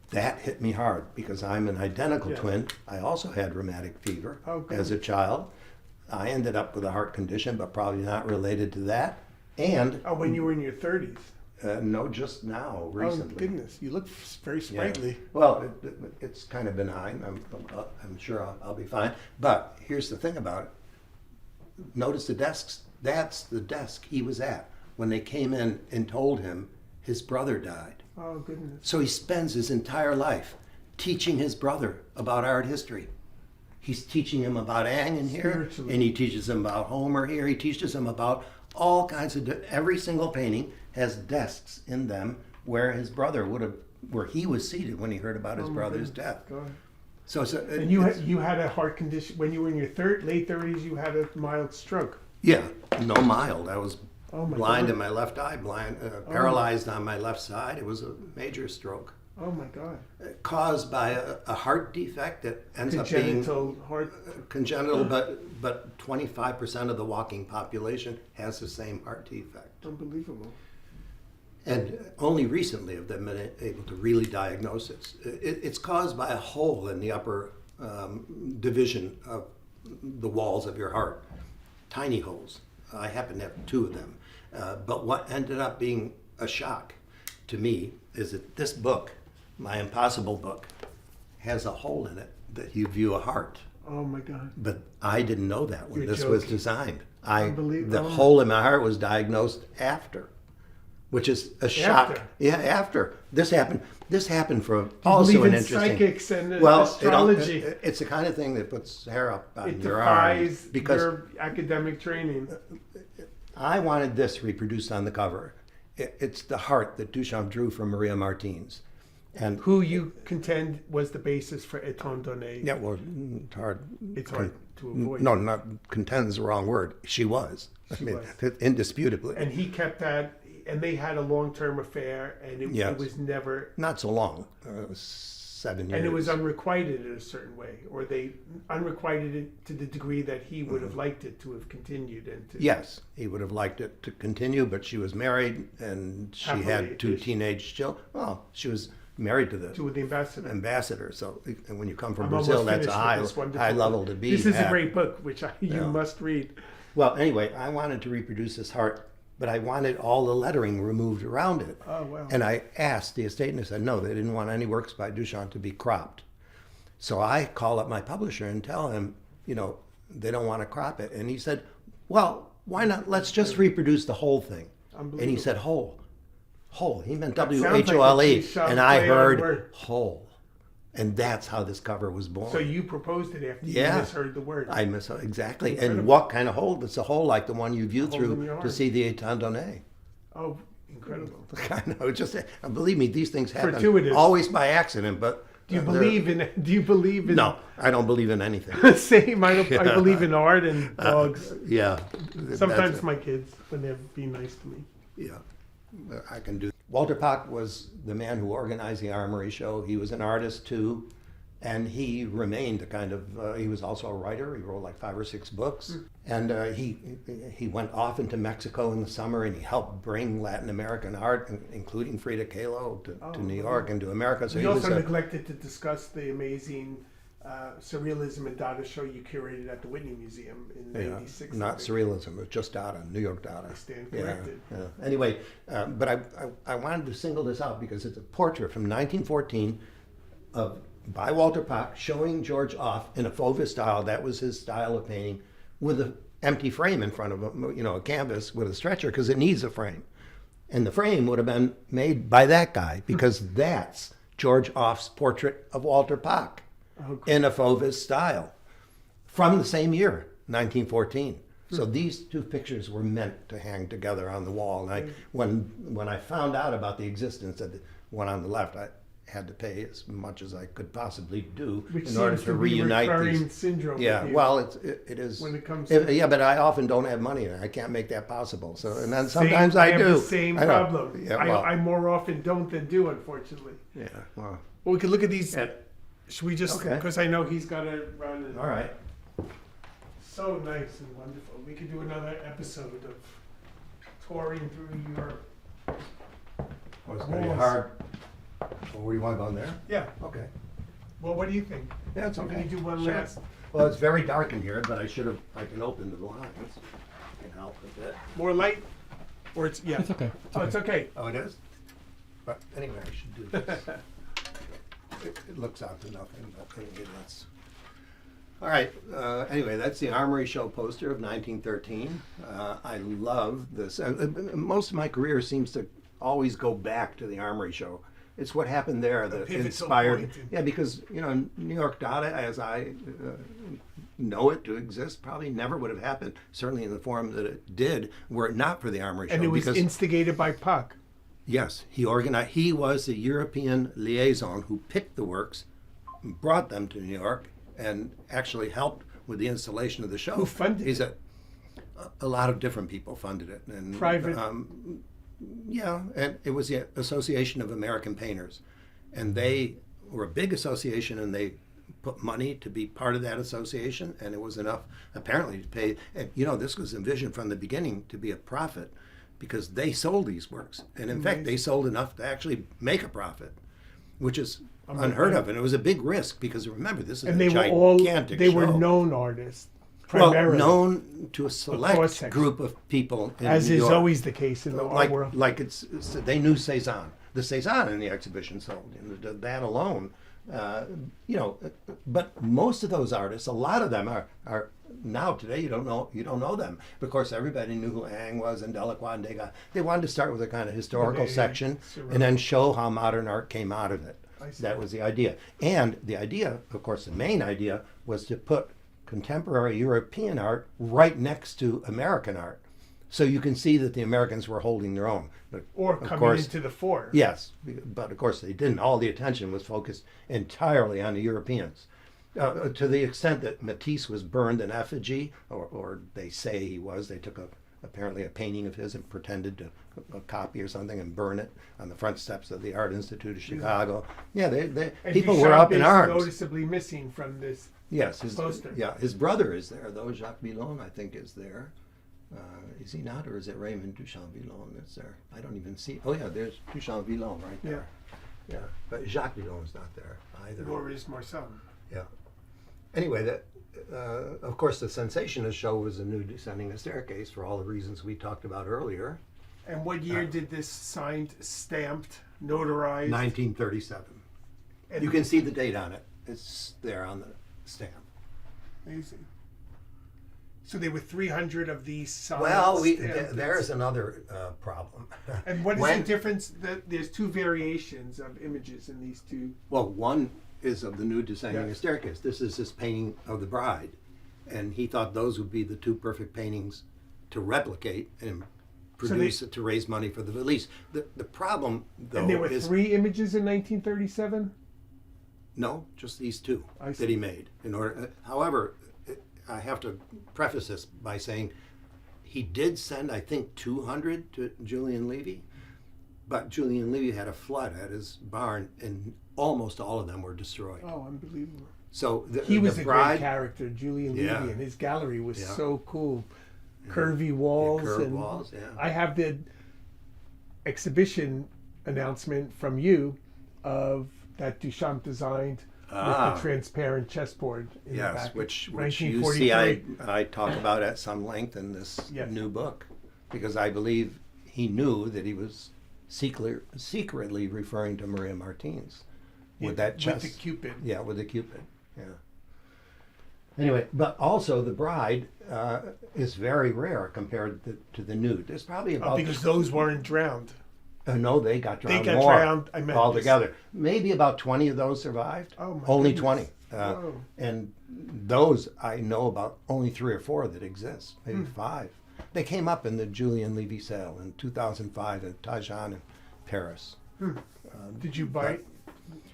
That hit me hard because I'm an identical twin. I also had rheumatic fever as a child. I ended up with a heart condition, but probably not related to that. And when you were in your 30s. no, just now, recently. Oh, goodness. You look very sprightly. Well, it's kind of benign. I'm sure I'll be fine. But here's the thing about it. Notice the desks. That's the desk he was at when they came in and told him his brother died. Oh, goodness. So he spends his entire life teaching his brother about art history. He's teaching him about Ang in here, Spiritually. and he teaches him about Homer here. He teaches him about all kinds of, every single painting has desks in them where his brother where he was seated when he heard about his brother's death. Go ahead. So it's And you had a heart condition when you were in your late 30s. You had a mild stroke. yeah, no mild. I was Oh my blind God. in my left eye, paralyzed on my left side. It was a major stroke Oh my God. caused by a heart defect that ends up being Congenital heart. congenital, but 25% of the walking population has the same heart defect. Unbelievable. And only recently have they been able to really diagnose it. It's caused by a hole in the upper division of the walls of your heart, tiny holes. I happen to have two of them. But what ended up being a shock to me is that this book, my Impossible book, has a hole in it that you view a heart. Oh my God. But I didn't know that when You're this was joking. designed. Unbelievable. The hole in my heart was diagnosed after, which is a shock. After? Yeah, after. This happened for You also believe an in interesting. psychics and Well, astrology. it's the kind of thing that puts hair up on It your arms defies because your academic training. I wanted this reproduced on the cover. It's the heart that Duchamp drew from Maria Martins, and Who you contend was the basis for Eton Donné. yeah, well, it's hard. It's hard to avoid. No, not contend is the wrong word. She was. I mean, was. indisputably. And he kept that, and they had a long-term affair, and it Yes. was never. Not so long, 7 years. And it was unrequited in a certain way, or they unrequited it to the degree that he would have liked it to have continued and to. Yes, he would have liked it to continue, but she was married and she Happily, had 2 is- teenage children. Well, she was married to the To the ambassador. ambassador. So and when you come from I'm Brazil, almost that's a finished with this high wonderful level book. to be. This is a at. great book, which you Yeah. must read. Well, anyway, I wanted to reproduce this heart, but I wanted all the lettering removed around it. Oh, wow. And I asked the estate, and they said no, they didn't want any works by Duchamp to be cropped. So I call up my publisher and tell him, they don't want to crop it. And he said, well, why not? Let's just reproduce the whole thing. And he said whole. Whole. He meant That sounds WHOLE. like a Duchamp And I play on heard word. whole. And that's how this cover was born. So you proposed it after you Yeah. misheard the word. I miss exactly. Incredible. And what kind of hole? It's a hole like the one you view Hole in through your to arm. see the état donné. Oh, incredible. I know. Just believe me, these things happen Fortuitous. always by accident. But Do you they're- believe in? No, I don't believe in anything. Same. I believe in art and dogs. Yeah. Sometimes That's- my kids, when they're being nice to me. Yeah, I can do. Walter Pack was the man who organized the Armory Show. He was an artist too, and he remained a kind of. He was also a writer. He wrote like 5 or 6 books, and he went off into Mexico in the summer, and he helped bring Latin American art, including Frida Kahlo, to New York and to America. So We he was also a, neglected to discuss the amazing Surrealism and Dada show you curated at the Whitney Museum in '96. not surrealism. It was just Dada, New York Dada. I stand corrected. Yeah. Anyway, but I wanted to single this out because it's a portrait from 1914 by Walter Pack showing George off in a Fauve style. That was his style of painting, with an empty frame in front of him, a canvas with a stretcher because it needs a frame. And the frame would have been made by that guy because that's George Off's portrait of Walter Pack in a Fauve style from the same year, 1914. So these 2 pictures were meant to hang together on the wall. And when I found out about the existence of the one on the left, I had to pay as much as I could possibly do Which in order seems to to be reunite recurring these. syndrome. Yeah, with you. well, it is. When it comes to- yeah, but I often don't have money, and I can't make that possible. So, and then Same- sometimes I have do. the same I know. problem. Yeah, well, I more often don't than do, unfortunately. yeah, well, Well, we could look at these. Yeah. Should we just? Okay. Because I know he's got to run. And all right. So nice and wonderful. We could do another episode of touring through Europe. Oh, it's going to be Walls. hard. Well, where you want to go in there? Yeah. Okay. Well, what do you think? Yeah, it's Can okay. we do one Sure. last? Well, it's very dark in here, but I can open the blinds. Can help a bit. More light? Or it's yeah. It's okay. Oh, it's okay. Oh, it is? But anyway, I should do this. It looks out to nothing, but anyway, that's... All right, anyway, that's the Armory Show poster of 1913. I love this. Most of my career seems to always go back to the Armory Show. It's what happened there that pivotal inspired... point. Yeah, because, New York Dada, as I know it to exist, probably never would have happened, certainly in the form that it did, were it not for the Armory Show. And it was because, instigated by Puck. yes, he organized. He was the European liaison who picked the works, brought them to New York, and actually helped with the installation of the show. Who funded He's it? a lot of different people funded it. And, Private? Yeah, and it was the Association of American Painters. And they were a big association, and they put money to be part of that association, and it was enough, apparently, to pay. And, this was envisioned from the beginning to be a profit, because they sold these works. And in fact, they sold enough to actually make a profit, which is unheard of. And it was a big risk, because remember, this is And a they were gigantic they were show. known artists. Well, Primarily. known to a select cross-section. group of people in As New is York. always the case in the art world. Like they knew Cezanne. The Cezanne in the exhibition sold. That alone, But most of those artists, a lot of them are now today you don't know them. But of course, everybody knew who Ang was and Delacroix and Degas. They wanted to start with a kind of historical section and then show how modern art came out of it. That was the idea. And the idea, of course, the main idea was to put contemporary European art right next to American art. So you can see that the Americans were holding their own. But Or of coming course, into the fore. yes, but of course they didn't. All the attention was focused entirely on the Europeans. To the extent that Matisse was burned in effigy, or they say he was. They took apparently a painting of his and pretended to copy or something and burn it on the front steps of the Art Institute of Chicago. Yeah, And people Duchamp were up in is arms. noticeably missing from this. Yes, poster. his brother is there, though. Jacques Villon, I think, is there. Is he not, or is it Raymond Duchamp Villon that's there? I don't even see. Oh yeah, there's Duchamp Villon right there. Yeah, but Jacques Villon's not there either. Nor is Marcel. Yeah. Anyway, of course, the sensation of the show was a new Descending the Staircase for all the reasons we talked about earlier. And what year did this signed, stamped, notarized? 1937. And You can see the date on it. It's there on the stamp. amazing. So there were 300 of these signed. Well, stamped. there's another problem. And what is When- the difference? There's two variations of images in these two. Well, one is of the new Descending the Yes. Staircase. This is his painting of the bride. And he thought those would be the two perfect paintings to replicate and produce it to raise money for the release. The problem, though, And there were is 3 images in 1937? no, just these two I see. that he made. In order, however, I have to preface this by saying he did send, I think, 200 to Julian Levy, but Julian Levy had a flood at his barn, and almost all of them were destroyed. Oh, unbelievable. So He was the a bride, great character, Julian Yeah. Levy, and his gallery was Yeah. so cool. Curvy walls. curved and walls, yeah. I have the exhibition announcement from you of that Duchamp designed with the transparent chessboard in the Yes, back. which you 1943. see I talk about at some length in this Yes. new book, because I believe he knew that he was secretly referring to Maria Martins with that chess. With the Cupid. Yeah, with the Cupid. Yeah. Anyway, but also the bride is very rare compared to the nude. There's probably about Because those weren't drowned. no, they got drowned got more drowned, I meant altogether. Maybe about 20 of those survived. Oh, my only goodness. 20. Whoa. And those I know about only 3 or 4 that exist, maybe 5. They came up in the Julian Levy sale in 2005 at Tajan in Paris. Did you buy?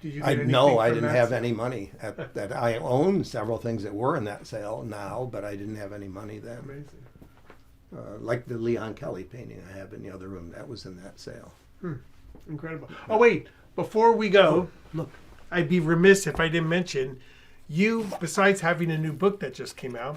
Did you get I anything know I from didn't that have sale? any money at that. I own several things that were in that sale now, but I didn't have any money then. Amazing. Like the Leon Kelly painting I have in the other room, that was in that sale. Incredible. Oh wait, before we go, Look, I'd be remiss if I didn't mention you. Besides having a new book that just came out,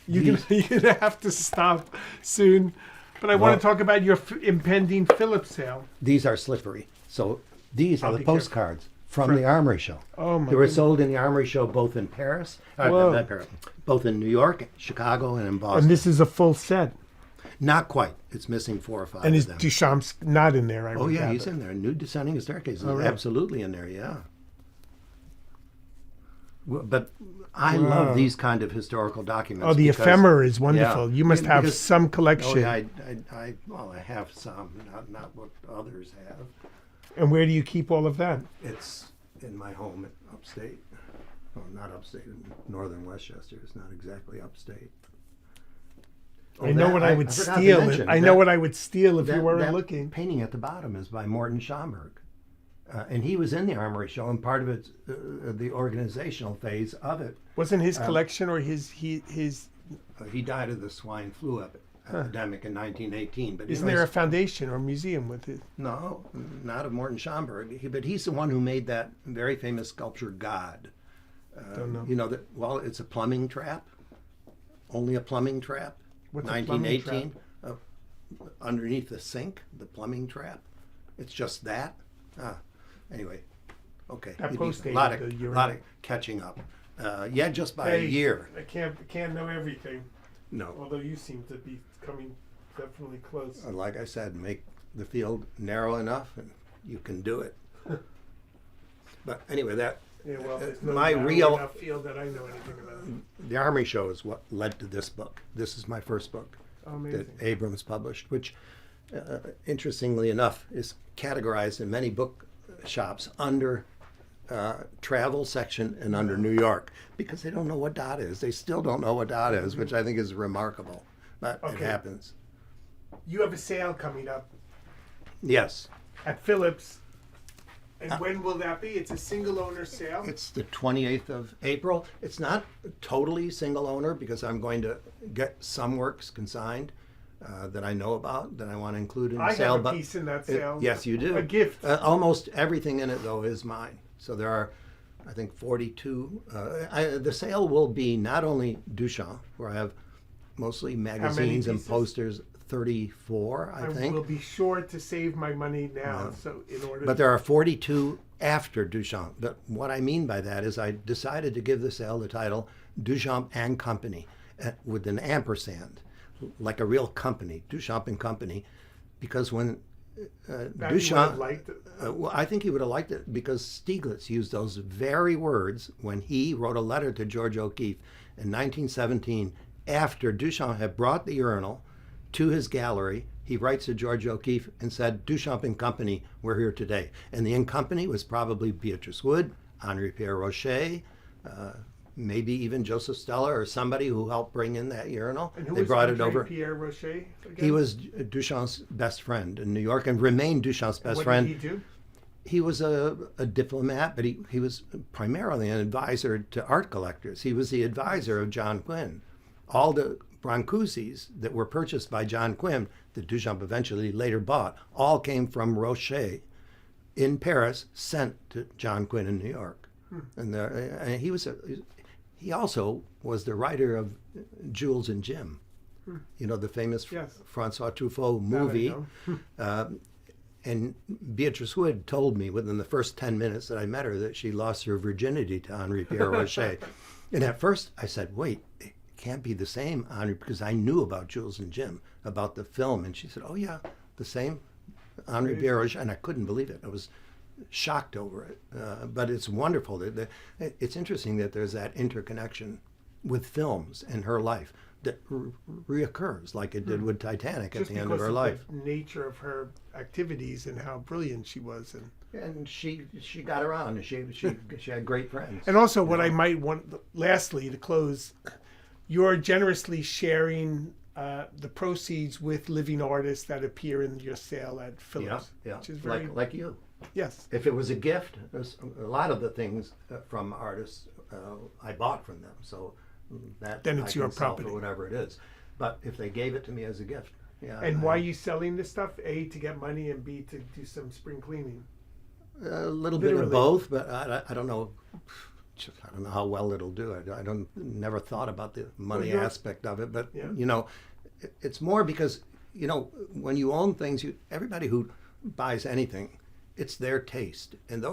you're gonna have to stop soon. But I want Well- to talk about your impending Phillips sale. these are slippery. So these are I'll the be careful. postcards from the Armory Show. Oh my They were goodness. sold in the Armory Show both in Paris, Whoa. not Paris, both in New York, Chicago, and in Boston. And this is a full set. Not quite. It's missing 4 or 5 And is of them. Duchamp's not in there? I Oh yeah, gather. he's in there. New Descending the Staircase is Oh, right. absolutely in there. Yeah. But I Wow. love these kind of historical documents. Oh, the because- ephemera is wonderful. Yeah. You must have Because- some Oh collection. yeah, I have some, not what others have. And where do you keep all of that? It's in my home in upstate. Well, not upstate, in northern Westchester. It's not exactly upstate. I know what I would forgot to steal. mention I know that- what I would steal if you that- weren't that looking. painting at the bottom is by Morton Schomburg. And he was in the Armory Show, and part of it, the organizational phase of it. Wasn't his collection or his He died of the swine flu epidemic in 1918. But Isn't there a foundation or museum with it? No, not of Morton Schomburg. But he's the one who made that very famous sculpture, God. Don't know. You know that? Well, it's a plumbing trap. Only a plumbing trap. What's a plumbing 1918. Underneath the sink, the plumbing trap. It's just that. Anyway, okay. That It post needs a lot dated of, the lot of catching up. Yeah, just by a Hey, year. I can't know everything. No. Although you seem to be coming definitely close. Like I said, make the field narrow enough, and you can do it. But anyway, that Yeah, well, there's no my narrow real enough field that I know anything about. the Armory Show is what led to this book. This is my first book Amazing. that Abrams published, which, interestingly enough, is categorized in many book shops under travel section and under New York, because they don't know what Dada is. They still don't know what Dada is, which I think is remarkable. But it Okay. happens. You have a sale coming up Yes. at Phillips. And when will that be? It's a single owner sale? It's the 28th of April. It's not totally single owner because I'm going to get some works consigned. that I know about that I want to include in the I sale. have a piece in that sale. Yes, you do. A gift. Almost everything in it, though, is mine. So there are, I think, 42. The sale will be not only Duchamp, where I have mostly magazines and pieces? posters, 34, I think. will be sure to save my money now. So in order. But there are 42 after Duchamp. But what I mean by that is I decided to give the sale the title Duchamp and Company with an ampersand, like a real company, Duchamp and Company, because when Duchamp, liked it. well, I think he would have liked it because Stieglitz used those very words when he wrote a letter to George O'Keeffe in 1917 after Duchamp had brought the urinal to his gallery. He writes to George O'Keeffe and said, Duchamp and Company, we're here today. And the in company was probably Beatrice Wood, Henri Pierre Rocher, maybe even Joseph Stella or somebody who helped bring in that urinal. And who they was brought it Henri over. Pierre Rocher again? He was Duchamp's best friend in New York and remained Duchamp's best What friend. did he do? He was a diplomat, but he was primarily an advisor to art collectors. He was the advisor of John Quinn. All the Brancusis that were purchased by John Quinn, that Duchamp eventually later bought, all came from Rocher in Paris, sent to John Quinn in New York. And he also was the writer of Jules and Jim, you know, the famous Yes. Francois Truffaut That I movie. know. And Beatrice Wood told me within the first 10 minutes that I met her that she lost her virginity to Henri Pierre Rocher. And at first I said, wait, it can't be the same, Henri, because I knew about Jules and Jim, about the film. And she said, oh yeah, the same, Henri Pierre Rocher. And I couldn't believe it. I was shocked over it. But it's wonderful. It's interesting that there's that interconnection with films in her life that reoccurs like it did with Titanic Just at the end of her because life. the nature of her activities and how brilliant she was. And she got around, and she had great friends. And also, what I might want, lastly, to close, you're generously sharing the proceeds with living artists that appear in your sale at Phillips. Yeah, Which is very, like you. yes. If it was a gift, there's a lot of the things from artists I bought from them. So that Then it's I your can sell property. for whatever it is. But if they gave it to me as a gift, yeah. And why are you selling this stuff? A, to get money, and B, to do some spring cleaning. A little bit Literally. of both, but I don't know. I don't know how well it'll do. I don't never thought about the money you're- aspect of it, but Yeah. you know, it's more because you know when you own things, everybody who buys anything, it's their taste, and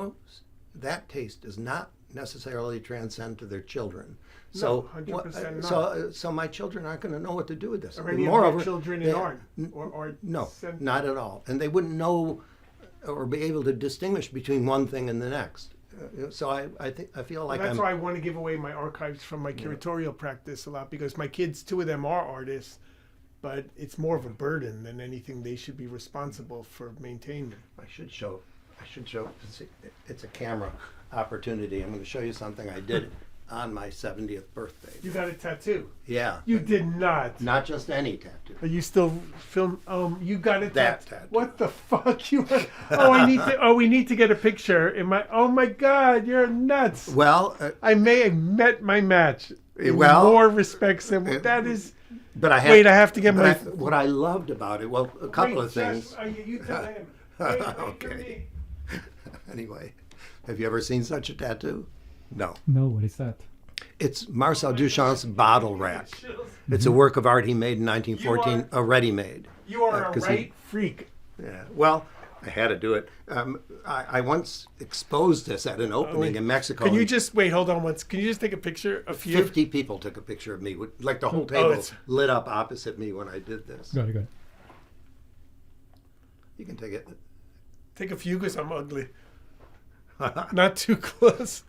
that taste does not necessarily transcend to their children. So, 100% so my children aren't going to know what to do with this. Are any Moreover, of your children in they- art? Or art? No, not at all, and they wouldn't know or be able to distinguish between one thing and the next. So I feel like That's I'm. why I want to give away my archives from my curatorial practice a lot, because my kids, two of them are artists, but it's more of a burden than anything they should be responsible for maintaining. I should show. It's a camera opportunity. I'm going to show you something I did on my 70th birthday. You got a tattoo? Yeah, You did not. not just any tattoo. Are you still film? You got a That tattoo. tattoo. What the fuck? You? I need to. Oh, we need to get a picture. Oh my God, you're nuts. Well, I may have met my match. In well, more respects than that is. but I have. Wait, I have to get but my. what I loved about it, well, a couple Wait, of things. You tell him. Wait for Okay. me. Anyway, have you ever seen such a tattoo? No. No, what is that? It's Marcel Duchamp's bottle rack. It's a work of art he made in 1914, a ready-made. You are a 'cause right freak. Yeah. Well, I had to do it. I once exposed this at an opening in Mexico. Can you just wait? Hold on once. Can you just take a picture of you? 50 people took a picture of me, like the whole table it's- lit up opposite me when I did this. Got it. You can take it. Take a few because I'm ugly. Not too close.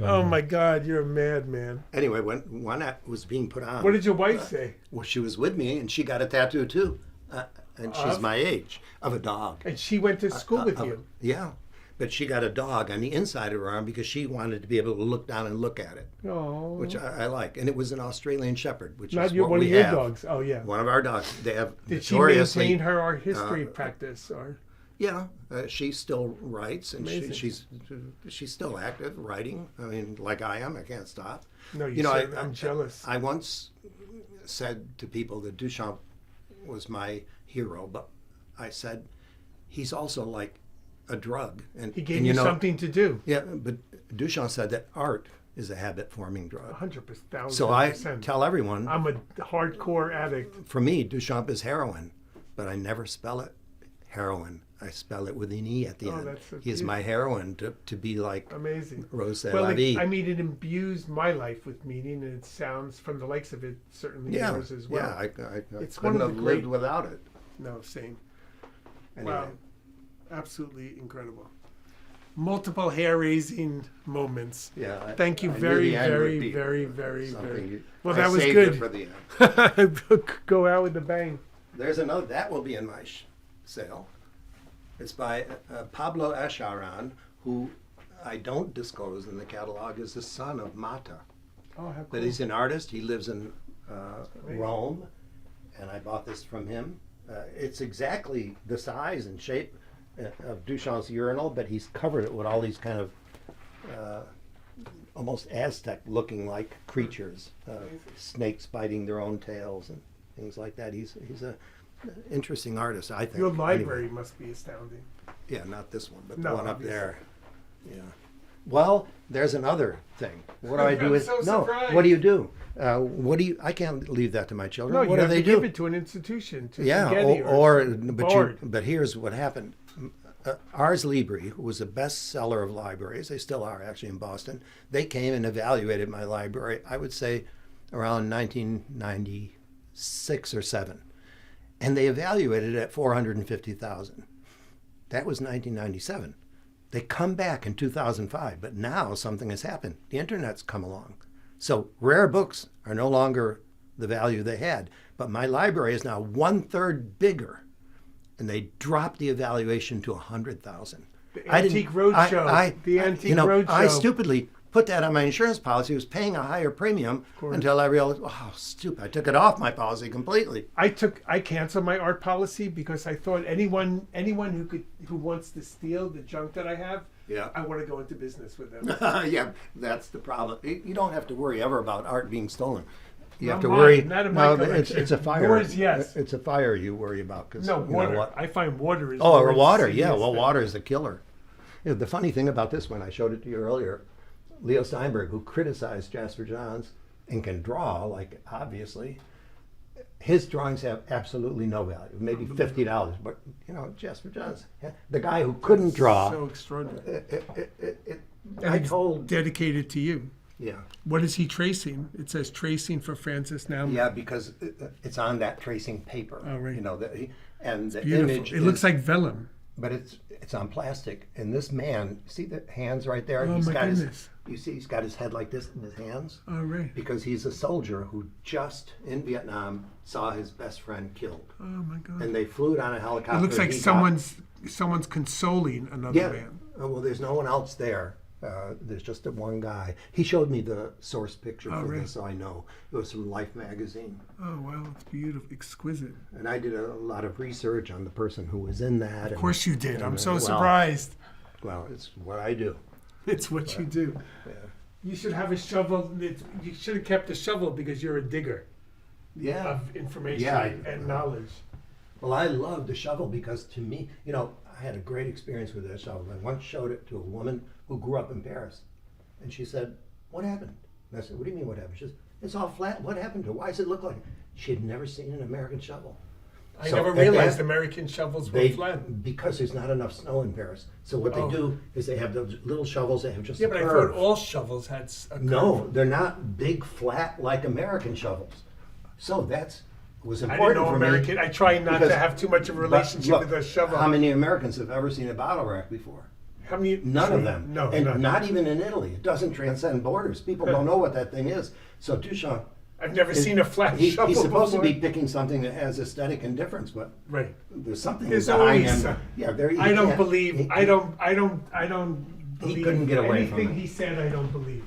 Oh my God, you're a madman. Anyway, when that was being put on, What did your wife say? well, she was with me and she got a tattoo too. And she's Of? my age, of a dog. And she went to school with you. Yeah. But she got a dog on the inside of her arm because she wanted to be able to look down and look at it, Oh, which I like. And it was an Australian Shepherd, which not is your what one we of your have. dogs. Oh yeah. One of our dogs. They have Did she notoriously. maintain her art history practice or? Yeah, she still writes, and Amazing. she's still active writing. I mean, like I am, I can't stop. No, You know, I'm jealous. I once said to people that Duchamp was my hero, but I said, he's also like a drug. And He gave and you know, something to do. Yeah, but Duchamp said that art is a habit-forming drug. 100%. So I tell everyone, I'm a hardcore addict. for me, Duchamp is heroin, but I never spell it heroin. I spell it with an E at the end. That's so He is my heroine to be like Amazing. Rose Well, La Vie. I mean, it imbues my life with meaning, and it sounds, from the likes of it, certainly yours as well. Yeah, I It's couldn't one of have the lived great- without it. No, same. Anyway, Wow. Absolutely incredible. Multiple hair-raising moments. yeah. Thank you I knew very, the end would very, be very, very, something very. you- Well, I that was saved good. it for the end. Go out with a bang. There's another that will be in my sale. It's by Pablo Acharan, who I don't disclose in the catalog is the son of Mata. Oh, how cool. But he's an artist. He lives in Rome, and I bought this from him. It's exactly the size and shape of Duchamp's urinal, but he's covered it with all these kind of almost Aztec-looking like creatures, snakes biting their own tails and things like that. He's a interesting artist, I think. Your library Anyway. must be astounding. Yeah, not this one, but No, the one obviously. up there. Yeah. Well, there's another thing. What do I do I'm with so no? surprised. What do you do? What do you? I can't leave that to my children. No, what you do have they to do? give it to an institution. To Yeah, Getty or some but board. but here's what happened. Ars Libri, who was a bestseller of libraries, they still are actually in Boston. They came and evaluated my library. I would say around 1996 or 7, and they evaluated it at 450,000. That was 1997. They come back in 2005, but now something has happened. The internet's come along, so rare books are no longer the value they had. But my library is now 1/3 bigger. And they dropped the evaluation to 100,000. The Antique Roadshow. The Antique Roadshow. I stupidly put that on my insurance policy. I was paying a higher premium until I realized, oh, stupid! I took it off my policy completely. I canceled my art policy because I thought anyone who wants to steal the junk that I have, Yeah. I want to go into business with them. Yeah, that's the problem. You don't have to worry ever about art being stolen. You have Not to mine, worry. not in my no, collection. it's a fire. Yours, yes. It's a fire you worry about. Cause, No, you know water. what? I find water is. Oh, more or water. insidious Yeah, well, than- water is the killer. You know, the funny thing about this one, I showed it to you earlier. Leo Steinberg, who criticized Jasper Johns and can draw, like obviously, his drawings have absolutely no value, maybe $50. But you know, Jasper Johns, the guy who couldn't draw. So extraordinary. I it's told. dedicated to you. Yeah. What is he tracing? It says tracing for Francis Nauman. Yeah, because it's on that tracing paper. Oh, right. You know, and the Beautiful. image. It looks like vellum. But it's on plastic. And this man, see the hands right there? Oh, He's my got goodness. You see he's got his head like this in his hands? Oh, right. Because he's a soldier who just in Vietnam saw his best friend killed. Oh, my God. And they flew it on a helicopter. It looks like He someone's consoling another yeah. man. Well, there's no one else there. There's just one guy. He showed me the source picture for right. this, so I know. It was from Life magazine. Oh, wow. It's beautiful. Exquisite. And I did a lot of research on the person who was in that. Of course you did. I'm so well, surprised. Well, it's what I do. It's what you do. Yeah. You should have a shovel. You should have kept a shovel because you're a digger Yeah. of information Yeah, and knowledge. Well, I love the shovel because to me, you know, I had a great experience with that shovel. I once showed it to a woman who grew up in Paris. And she said, what happened? And I said, what do you mean what happened? She says, it's all flat. What happened to it? Why does it look like it? She had never seen an American shovel. I So never at realized that- American shovels were flat. Because there's not enough snow in Paris. So what Oh. they do is they have those little shovels. They have just Yeah, a but I curve. thought all shovels had a curve. No, they're not big, flat like American shovels. So that's was I didn't important know for American. me. I try not because- to have too much of a but relationship look, with a shovel. How many Americans have ever seen a bottle rack before? How many? None of them. No, and none. not even in Italy. It doesn't transcend borders. People don't know what that thing is. So Duchamp, I've never seen a flat shovel he's supposed before. to be picking something that has aesthetic indifference, but Right. there's something There's behind always him. some- Yeah, there. I don't believe. I don't believe. couldn't get away from anything it. he said. I don't believe.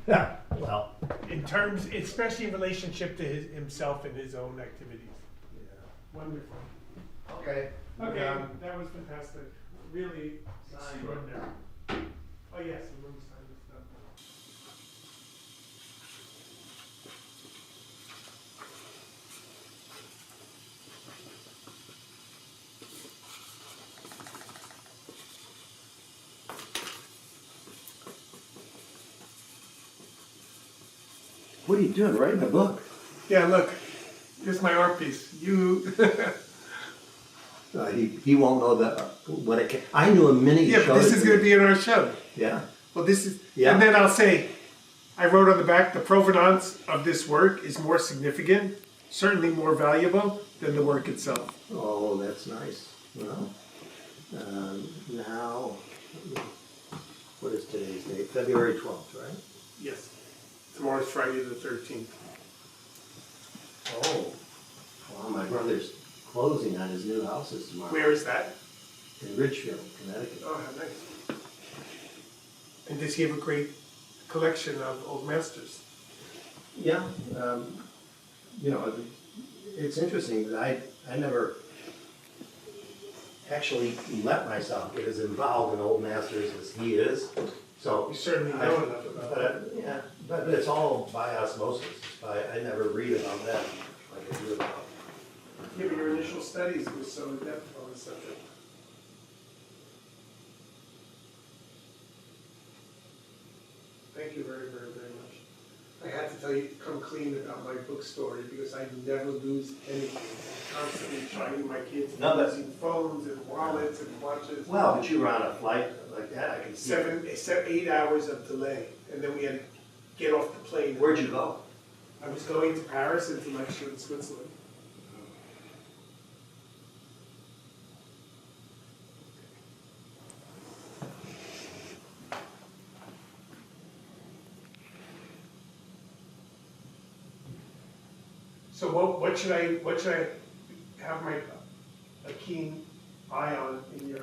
Yeah. Well. In terms, especially in relationship to himself and his own activities. Wonderful. Okay. Okay, that was fantastic. Really extraordinary. Oh yes, and let me sign this stuff. What are you doing? Writing a book? Yeah, look, here's my art piece. You. He won't know that what it can. I knew him many. Yeah, but this is going to be in our show. Yeah. Well, this is, Yeah. and then I'll say, I wrote on the back, the provenance of this work is more significant, certainly more valuable than the work itself. Oh, that's nice. Well, now, what is today's date? February 12th, right? Yes. Tomorrow's Friday the 13th. Oh, well, my brother's closing on his new houses tomorrow. Where is that? In Ridgefield, Connecticut. Oh, how nice. And does he have a great collection of old masters? Yeah, you know, it's interesting that I never actually let myself get as involved in old masters as he is. So You certainly know enough about that. yeah, but it's all by osmosis. I never read about that like I do about. Yeah, but your initial studies were so in-depth on the subject. Thank you very, very, very much. I had to tell you, come clean about my book story because I never lose anything. I'm constantly trying my kids No, but- using phones and wallets and watches. Well, but you were on a flight like that. I can see. 8 hours of delay, and then we had to get off the plane. Where'd you go? I was going to Paris and to lecture in Switzerland. So what should I have my a keen eye on in your